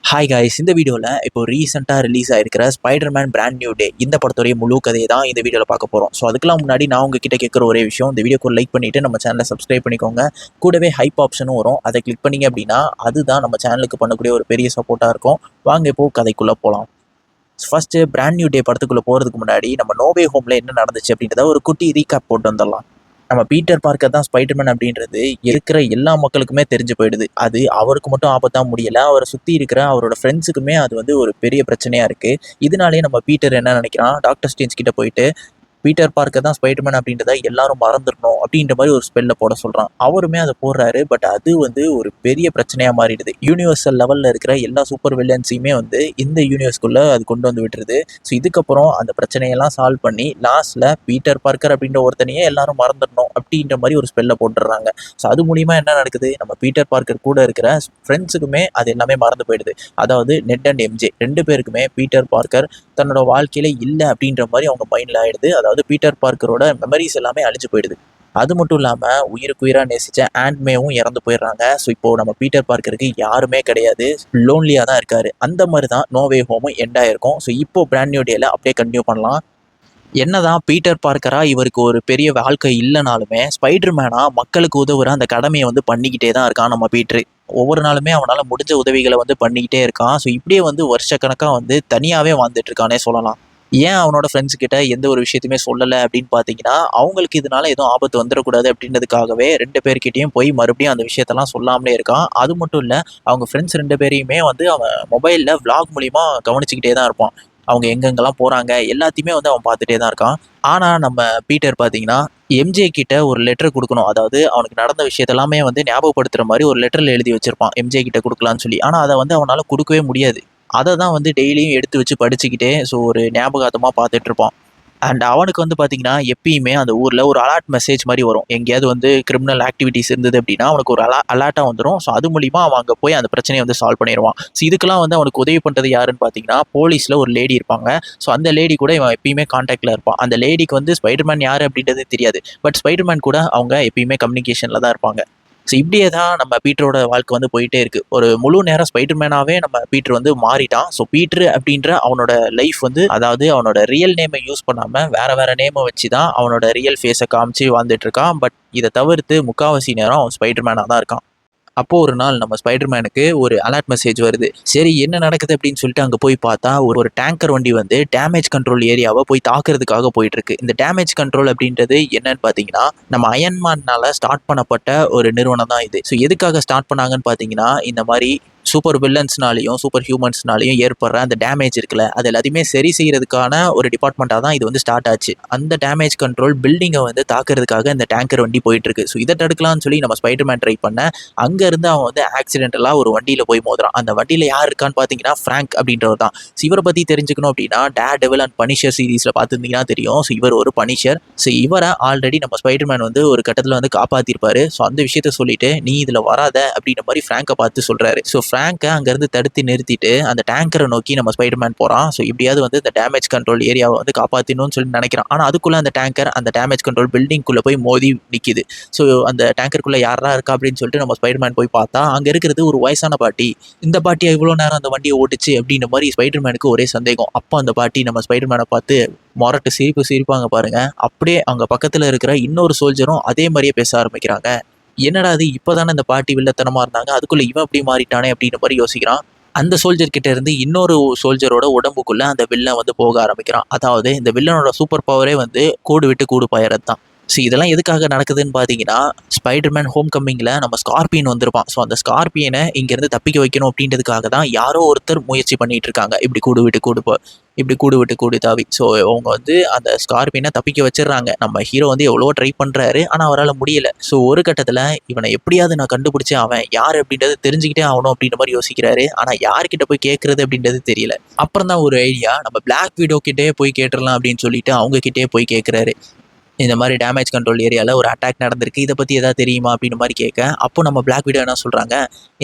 Hi guys, இந்த வீடியோவில் இப்போ ரீசெண்டாக release ஆகிருக்கிற Spiderman brand new day இந்த படத்துடைய முழு கதையை தான் இந்த வீடியோவில் பார்க்க போகிறோம். ஸோ அதுக்கெல்லாம் முன்னாடி நான் உங்ககிட்ட கேட்குற ஒரே விஷயம், இந்த வீடியோக்கு லைக் பண்ணிவிட்டு நம்ம சேனலை சப்ஸ்கிரைப் பண்ணிக்கோங்க. கூடவே ஹைப் ஆப்ஷனும் வரும், அதை கிளிக் பண்ணிங்க அப்படின்னா அதுதான் நம்ம சேனலுக்கு பண்ணக்கூடிய ஒரு பெரிய சப்போர்ட்டாக இருக்கும். வாங்க இப்போ கதைக்குள்ளே போகலாம். ஃபர்ஸ்ட்டு பிராண்ட் நியூ டே படத்துக்குள்ளே போகிறதுக்கு முன்னாடி நம்ம நோவே ஹோமில் என்ன நடந்துச்சு அப்படின்றத ஒரு குட்டி ரீகேப் போட்டு வந்துடலாம். நம்ம பீட்டர் பார்க்கர் தான் ஸ்பைடர்மேன் அப்படின்றது இருக்கிற எல்லா மக்களுக்குமே தெரிஞ்சு போயிடுது. அது அவருக்கு மட்டும் ஆபத்தா முடியல, அவரை சுற்றி இருக்கிற அவரோட ஃப்ரெண்ட்ஸுக்குமே அது வந்து ஒரு பெரிய பிரச்சனையாக இருக்குது. இதனாலேயே நம்ம பீட்டர் என்ன நினைக்கிறான், டாக்டர் ஸ்டேஞ்ச் கிட்ட போயிட்டு பீட்டர் பார்க்கர் தான் ஸ்பைடர்மேன் அப்படின்றத எல்லாரும் மறந்துடணும் அப்படின்ற மாதிரி ஒரு ஸ்பெல்ல போட சொல்கிறான். அவருமே அதை போடுறாரு. பட் அது வந்து ஒரு பெரிய பிரச்சனையாக மாறிடுது. யூனிவர்சல் லெவலில் இருக்கிற எல்லா சூப்பர் வில்லன்ஸையுமே வந்து இந்த யூனிவர்ஸ்குள்ளே அது கொண்டு வந்து விட்டுருது. ஸோ இதுக்கப்புறம் அந்த பிரச்சனையெல்லாம் சால்வ் பண்ணி லாஸ்ட்டில் பீட்டர் பார்க்கர் அப்படின்ற ஒருத்தனையே எல்லாரும் மறந்துடணும் அப்படின்ற மாதிரி ஒரு ஸ்பெல்ல போட்டுடுறாங்க. ஸோ அது மூலிமா என்ன நடக்குது, நம்ம பீட்டர் பார்க்கர் கூட இருக்கிற ஃப்ரெண்ட்ஸுக்குமே அது எல்லாமே மறந்து போயிடுது. அதாவது நெட் அண்ட் எம்ஜே ரெண்டு பேருக்குமே பீட்டர் பார்க்கர் தன்னோட வாழ்க்கையில இல்லை அப்படின்ற மாதிரி அவங்க மைண்டில் ஆயிடுது. அதாவது பீட்டர் பார்க்கரோட மெமரிஸ் எல்லாமே அழிஞ்சு போயிடுது. அது மட்டும் இல்லாமல் உயிருக்குயிராக நேசித்த ஆண்ட்மேவும் இறந்து போயிடுறாங்க. ஸோ இப்போது நம்ம பீட்டர் பார்க்கருக்கு யாருமே கிடையாது, லோன்லியாக தான் இருக்காரு. அந்த மாதிரி தான் நோவே ஹோமும் எண்ட் ஆயிருக்கும். ஸோ இப்போ பிராண்ட் நியூ டேல அப்படியே கண்டினியூ பண்ணலாம். என்னதான் பீட்டர் பார்க்கரா இவருக்கு ஒரு பெரிய வாழ்க்கை இல்லைனாலுமே ஸ்பைடர்மேனா மக்களுக்கு உதவுற அந்த கடமையை வந்து பண்ணிக்கிட்டே தான் இருக்கான் நம்ம பீட்ரு. ஒவ்வொரு நாளுமே அவனால் முடிஞ்ச உதவிகளை வந்து பண்ணிக்கிட்டே இருக்கான். ஸோ இப்படியே வந்து வருஷக்கணக்காக வந்து தனியாகவே வாழ்ந்துட்டு இருக்கானே சொல்லலாம். ஏன் அவனோட ஃப்ரெண்ட்ஸ் கிட்ட எந்த ஒரு விஷயத்தையுமே சொல்லலை அப்படின்னு பார்த்தீங்கன்னா, அவங்களுக்கு இதனால எதுவும் ஆபத்து வந்துடக்கூடாது அப்படின்றதுக்காகவே ரெண்டு பேர்கிட்டையும் போய் மறுபடியும் அந்த விஷயத்தெல்லாம் சொல்லாமலே இருக்கான். அது மட்டும் இல்லை, அவங்க ஃப்ரெண்ட்ஸ் ரெண்டு பேரையுமே வந்து அவன் மொபைலில் விளாக் மூலிமா கவனிச்சுக்கிட்டே தான் இருப்பான். அவங்க எங்கெங்கெல்லாம் போகிறாங்க எல்லாத்தையுமே வந்து அவன் பார்த்துட்டே தான் இருக்கான். ஆனால் நம்ம பீட்டர் பார்த்தீங்கன்னா எம்ஜே கிட்ட ஒரு லெட்டர் கொடுக்கணும். அதாவது அவனுக்கு நடந்த விஷயத்தெல்லாமே வந்து ஞாபகப்படுத்துகிற மாதிரி ஒரு லெட்டரில் எழுதி வச்சிருப்பான் எம்ஜே கிட்ட கொடுக்கலான்னு சொல்லி. ஆனால் அதை வந்து அவனால் கொடுக்கவே முடியாது. அதை தான் வந்து டெய்லியும் எடுத்து வச்சு படிச்சுக்கிட்டே ஸோ ஒரு ஞாபகார்த்தமாக பார்த்துட்டு இருப்பான். அண்ட் அவனுக்கு வந்து பார்த்தீங்கன்னா எப்பயுமே அந்த ஊரில் ஒரு அலர்ட் மெசேஜ் மாதிரி வரும். எங்கேயாவது வந்து கிரிமினல் ஆக்டிவிட்டிஸ் இருந்தது அப்படின்னா அவனுக்கு ஒரு அலர்ட்டாக வந்துடும். ஸோ அது மூலிமா அவன் அங்கே போய் அந்த பிரச்சனையை வந்து சால்வ் பண்ணிடுவான். ஸோ இதுக்கெல்லாம் வந்து அவனுக்கு உதவி பண்ணுறது யாருன்னு பார்த்தீங்கன்னா போலீஸில் ஒரு லேடி இருப்பாங்க. ஸோ அந்த லேடி கூட இவன் எப்பயுமே கான்டாக்டில் இருப்பான். அந்த லேடிக்கு வந்து ஸ்பைடர்மேன் யார் அப்படின்றது தெரியாது. பட் ஸ்பைடர்மேன் கூட அவங்க எப்பயுமே கம்யூனிகேஷனில் தான் இருப்பாங்க. ஸோ இப்படியே தான் நம்ம பீட்டரோட வாழ்க்கை வந்து போயிட்டே இருக்குது. ஒரு முழு நேரம் ஸ்பைடர்மேனாகவே நம்ம பீட்டர் வந்து மாறிட்டான். ஸோ பீட்டர் அப்படின்ற அவனோட லைஃப் வந்து, அதாவது அவனோட ரியல் நேமை யூஸ் பண்ணாமல் வேறு நேமை வச்சு தான் அவனோட ரியல் ஃபேஸை காமிச்சு வாழ்ந்துட்டு இருக்கான். பட் இதை தவிர்த்து முக்கால்வாசி நேரம் அவன் ஸ்பைடர்மேனாக தான் இருக்கான். அப்போது ஒரு நாள் நம்ம ஸ்பைடர்மேனுக்கு ஒரு அலர்ட் மெசேஜ் வருது. சரி என்ன நடக்குது அப்படின்னு சொல்லிட்டு அங்கே போய் பார்த்தா ஒரு டேங்கர் வண்டி வந்து டேமேஜ் கண்ட்ரோல் ஏரியாவை போய் தாக்குறதுக்காக போயிட்டு இருக்கு. இந்த டேமேஜ் கண்ட்ரோல் அப்படின்றது என்னன்னு பார்த்தீங்கன்னா, நம்ம அயன்மேனால ஸ்டார்ட் பண்ணப்பட்ட ஒரு நிறுவனம் தான் இது. ஸோ எதுக்காக ஸ்டார்ட் பண்ணாங்கன்னு பார்த்தீங்கன்னா, இந்த மாதிரி சூப்பர் வில்லன்ஸ்னாலையும் சூப்பர் ஹியூமன்ஸ்னாலையும் ஏற்படுற அந்த டேமேஜ் இருக்குல்ல, அது எல்லாத்தையுமே சரி செய்யறதுக்கான ஒரு டிபார்ட்மெண்ட்டாக தான் இது வந்து ஸ்டார்ட் ஆச்சு. அந்த டேமேஜ் கண்ட்ரோல் பில்டிங்கை வந்து தாக்குறதுக்காக இந்த டேங்கர் வண்டி போயிட்டு இருக்கு. ஸோ இதை தடுக்கலாம்னு சொல்லி நம்ம ஸ்பைடர்மேன் ட்ரை பண்ண, அங்கேருந்து அவன் வந்து ஆக்சிடென்டலாக ஒரு வண்டியில் போய் மோதுறான். அந்த வண்டியில் யார் இருக்கான்னு பார்த்தீங்கன்னா ஃப்ராங்க் அப்படின்றவர் தான். ஸோ இவரை பற்றி தெரிஞ்சுக்கணும் அப்படின்னா டேர் டெவில் அண்ட் பனிஷர் சீரீஸில் பார்த்துருந்தீங்கன்னா தெரியும். ஸோ இவர் ஒரு பனிஷர். ஸோ இவரை ஆல்ரெடி நம்ம ஸ்பைடர்மேன் வந்து ஒரு கட்டத்தில் வந்து காப்பாற்றிருப்பாரு. ஸோ அந்த விஷயத்த சொல்லிட்டு நீ இதில் வராத அப்படின்ற மாதிரி ஃப்ராங்கை பார்த்து சொல்கிறாரு. ஸோ ஃப்ராங்கை அங்கேருந்து தடுத்து நிறுத்திட்டு அந்த டேங்கரை நோக்கி நம்ம ஸ்பைடர்மேன் போகிறான். ஸோ எப்படியாவது வந்து இந்த டேமேஜ் கண்ட்ரோல் ஏரியாவை வந்து காப்பாற்றணும்னு சொல்லி நினைக்கிறான். ஆனால் அதுக்குள்ளே அந்த டேங்கர் அந்த டேமேஜ் கண்ட்ரோல் பில்டிங்குள்ளே போய் மோதி நிற்கிது. ஸோ அந்த டேங்கருக்குள்ளே யாரா இருக்கா அப்படின்னு சொல்லிட்டு நம்ம ஸ்பைடர்மேன் போய் பார்த்தா அங்கே இருக்கிறது ஒரு வயசான பாட்டி. இந்த பாட்டியை இவ்வளோ நேரம் அந்த வண்டியை ஓட்டுச்சு அப்படின்ற மாதிரி ஸ்பைடர்மேனுக்கு ஒரே சந்தேகம். அப்போ அந்த பாட்டி நம்ம ஸ்பைடர்மேனை பார்த்து மொரட்டு சிரிப்பாங்க பாருங்க. அப்படியே அங்கே பக்கத்தில் இருக்கிற இன்னொரு சோல்ஜரும் அதே மாதிரியே பேச ஆரம்பிக்கிறாங்க. என்னடா அது இப்போதானே இந்த பாட்டி வில்லத்தனமாக இருந்தாங்க, அதுக்குள்ளே இவன் எப்படி மாறிட்டானே அப்படின்ற மாதிரி யோசிக்கிறான். அந்த சோல்ஜர் கிட்ட இருந்து இன்னொரு சோல்ஜரோட உடம்புக்குள்ள அந்த வில்லன் வந்து போக ஆரம்பிக்கிறான். அதாவது இந்த வில்லனோட சூப்பர் பவரே வந்து கூடு விட்டு கூடு பாயறது தான். ஸோ இதெல்லாம் எதுக்காக நடக்குதுன்னு பார்த்தீங்கன்னா, ஸ்பைடர்மேன் ஹோம் கம்மிங்கில் நம்ம ஸ்கார்பியன் வந்திருப்பான். ஸோ அந்த ஸ்கார்பியனை இங்கேருந்து தப்பிக்க வைக்கணும் அப்படின்றதுக்காக தான் யாரோ ஒருத்தர் முயற்சி பண்ணிட்டு இருக்காங்க. இப்படி கூடு விட்டு கூடு தாவி. ஸோ அவங்க வந்து அந்த ஸ்கார்பியனை தப்பிக்க வச்சிடுறாங்க. நம்ம ஹீரோ வந்து எவ்வளோ ட்ரை பண்ணுறாரு, ஆனால் அவரால் முடியல. ஸோ ஒரு கட்டத்தில் இவனை எப்படியாவது நான் கண்டுபிடிச்சி அவன் யார் அப்படின்றது தெரிஞ்சுக்கிட்டே ஆகணும் அப்படின்ற மாதிரி யோசிக்கிறாரு. ஆனால் யார்கிட்ட போய் கேட்கறது அப்படின்றது தெரியல. அப்புறம் தான் ஒரு ஐடியா, நம்ம பிளாக் வீடோ கிட்டே போய் கேட்டுடலாம் அப்படின்னு சொல்லிட்டு அவங்க கிட்டே போய் கேட்குறாரு. இந்த மாதிரி டேமேஜ் கண்ட்ரோல் ஏரியாவில் ஒரு அட்டாக் நடந்திருக்கு, இதை பற்றி எதாவது தெரியுமா அப்படின்னு மாதிரி கேட்க, அப்போ நம்ம பிளாக் வீடோ என்ன சொல்கிறாங்க,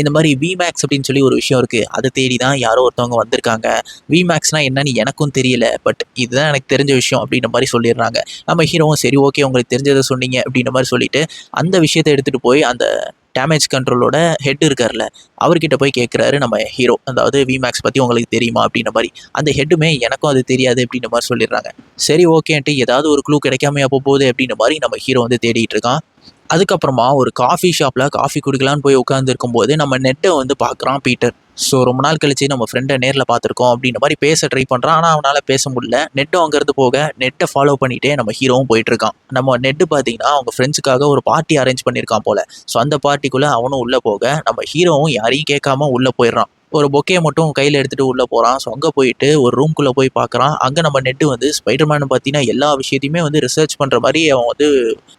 இந்த மாதிரி விமேக்ஸ் அப்படின்னு சொல்லி ஒரு விஷயம் இருக்குது, அதை தேடி தான் யாரோ ஒருத்தவங்க வந்திருக்காங்க. விமேக்ஸ்னால் என்னன்னு எனக்கும் தெரியல, பட் இதுதான் எனக்கு தெரிஞ்ச விஷயம் அப்படின்ற மாதிரி சொல்லிடுறாங்க. நம்ம ஹீரோவும் சரி ஓகே உங்களுக்கு தெரிஞ்சதை சொன்னீங்க அப்படின்ற மாதிரி சொல்லிட்டு அந்த விஷயத்தை எடுத்துகிட்டு போய் அந்த டேமேஜ் கண்ட்ரோலோட ஹெட் இருக்கார்ல, அவர்கிட்ட போய் கேட்குறாரு நம்ம ஹீரோ. அதாவது விமேக்ஸ் பற்றி உங்களுக்கு தெரியுமா அப்படின்ற மாதிரி. அந்த ஹெட்டுமே எனக்கும் அது தெரியாது அப்படின்ற மாதிரி சொல்லிடுறாங்க. சரி ஓகேன்ட்டு ஏதாவது ஒரு க்ளூ கிடைக்காமையா போகுது அப்படின்ற மாதிரி நம்ம ஹீரோ வந்து தேடிட்டு இருக்கான். அதுக்கப்புறமா ஒரு காஃபி ஷாப்பில் காஃபி குடிக்கலான்னு போய் உட்காந்துருக்கும் போது நம்ம நெட்டை வந்து பார்க்குறான் பீட்டர். ஸோ ரொம்ப நாள் கழிச்சு நம்ம ஃப்ரெண்டை நேரில் பார்த்துருக்கோம் அப்படின்ற மாதிரி பேச ட்ரை பண்ணுறான். ஆனால் அவனால் பேச முடியல. நெட்டும் அங்கேருந்து போக நெட்டை ஃபாலோ பண்ணிகிட்டே நம்ம ஹீரோவும் போயிட்டு இருக்கான். நம்ம நெட்டு பார்த்தீங்கன்னா அவங்க ஃப்ரெண்ட்ஸுக்காக ஒரு பார்ட்டி அரேஞ்ச் பண்ணியிருக்கான் போல. ஸோ அந்த பார்ட்டிக்குள்ளே அவனும் உள்ளே போக நம்ம ஹீரோவும் யாரையும் கேட்காம உள்ளே போயிடுறான். ஒரு பொக்கையை மட்டும் கையில் எடுத்துகிட்டு உள்ளே போகிறான். ஸோ அங்கே போயிட்டு ஒரு ரூம்குள்ளே போய் பார்க்குறான். அங்கே நம்ம நெட்டு வந்து ஸ்பைடர்மேன் பார்த்தீங்கன்னா எல்லா விஷயத்தையுமே வந்து ரிசர்ச் பண்ணுற மாதிரி அவன் வந்து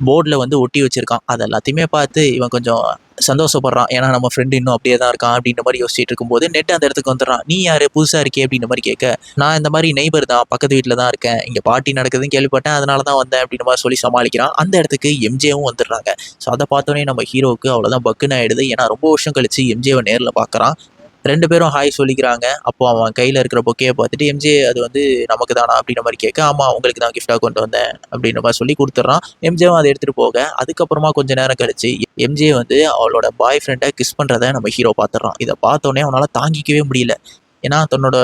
போர்டில் வந்து ஒட்டி வச்சிருக்கான். அது எல்லாத்தையுமே பார்த்து இவன் கொஞ்சம் சந்தோஷப்படுறான். ஏன்னா நம்ம ஃப்ரெண்டு இன்னும் அப்படியே தான் இருக்கான் அப்படின்ற மாதிரி யோசிச்சுட்டு இருக்கும்போது நெட் அந்த இடத்துக்கு வந்துடுறான். நீ யார், புதுசாக இருக்கே அப்படின்ற மாதிரி கேட்க, நான் இந்த மாதிரி நெய்பர் தான், பக்கத்து வீட்டில் தான் இருக்கேன், இங்கே பார்ட்டி நடக்குதுன்னு கேள்விப்பட்டேன், அதனால தான் வந்தேன் அப்படின்ற மாதிரி சொல்லி சமாளிக்கிறான். அந்த இடத்துக்கு எம்ஜேவும் வந்துடுறாங்க. ஸோ அதை பார்த்தோன்னே நம்ம ஹீரோவுக்கு அவ்வளோதான் பக்குன்னு ஆயிடுது. ஏன்னா ரொம்ப வருஷம் கழிச்சு எம்ஜேவை நேரில் பார்க்குறான். 2 பேரும் ஹாய் சொல்லிக்கிறாங்க. அப்போ அவன் கையில் இருக்கிற பொக்கையை பார்த்துட்டு எம்ஜே அது வந்து நமக்கு தானா அப்படின்ற மாதிரி கேட்க, ஆமாம் உங்களுக்கு தான் கிஃப்டாக கொண்டு வந்தேன் அப்படின்ற மாதிரி சொல்லி கொடுத்துட்றான். எம்ஜேவும் அதை எடுத்துகிட்டு போக அதுக்கப்புறமா கொஞ்சம் நேரம் கழிச்சு எம்ஜே வந்து அவளோட பாய் ஃப்ரெண்டை கிஸ் பண்ணுறதை நம்ம ஹீரோ பார்த்துட்றான். இதை பார்த்தோன்னே அவனால் தாங்கிக்கவே முடியல. ஏன்னா தன்னோட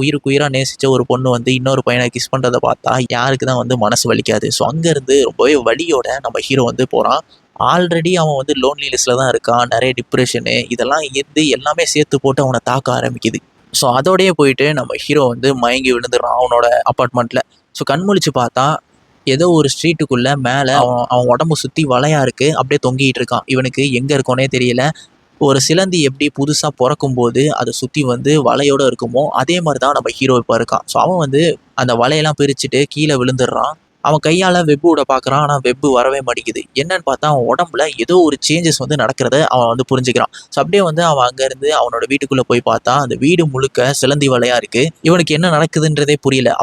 உயிருக்கு உயிராக நேசித்த ஒரு பொண்ணு வந்து இன்னொரு பையனை கிஸ் பண்ணுறதை பார்த்தா யாருக்கு தான் வந்து மனசு வலிக்காது. ஸோ அங்கேருந்து ரொம்பவே வலியோட நம்ம ஹீரோ வந்து போகிறான். ஆல்ரெடி அவன் வந்து லோன்லி லிஸ்ட்டில் தான் இருக்கான். நிறைய டிப்ரெஷனு இதெல்லாம் இருந்து எல்லாமே சேர்த்து போட்டு அவனை தாக்க ஆரம்பிக்குது. ஸோ அதோடயே போயிட்டு நம்ம ஹீரோ வந்து மயங்கி விழுந்துடுறான் அவனோட அப்பார்ட்மெண்ட்டில். ஸோ கண்முழிச்சு பார்த்தா ஏதோ ஒரு ஸ்ட்ரீட்டுக்குள்ளே மேலே அவன் உடம்பு சுற்றி வலையா இருக்குது, அப்படியே தொங்கிட்டு இருக்கான். இவனுக்கு எங்கே இருக்கோனே தெரியல. ஒரு சிலந்தி எப்படி புதுசாக பிறக்கும் போது அதை சுற்றி வந்து வலையோடு இருக்குமோ அதே மாதிரி தான் நம்ம ஹீரோ இப்போ இருக்கான். ஸோ அவன் வந்து அந்த வலையெல்லாம் பிரிச்சுட்டு கீழே விழுந்துடுறான். அவன் கையால் வெப்பு விட பார்க்குறான். ஆனால் வெப்பு வரவே மாட்டேங்குது. என்னன்னு பார்த்தா அவன் உடம்புல ஏதோ ஒரு சேஞ்சஸ் வந்து நடக்கிறத அவன் வந்து புரிஞ்சுக்கிறான். ஸோ அப்படியே வந்து அவன் அங்கேருந்து அவனோட வீட்டுக்குள்ளே போய் பார்த்தா அந்த வீடு முழுக்க சிலந்தி வலையாக இருக்குது. இவனுக்கு என்ன நடக்குதுன்றதே புரியல.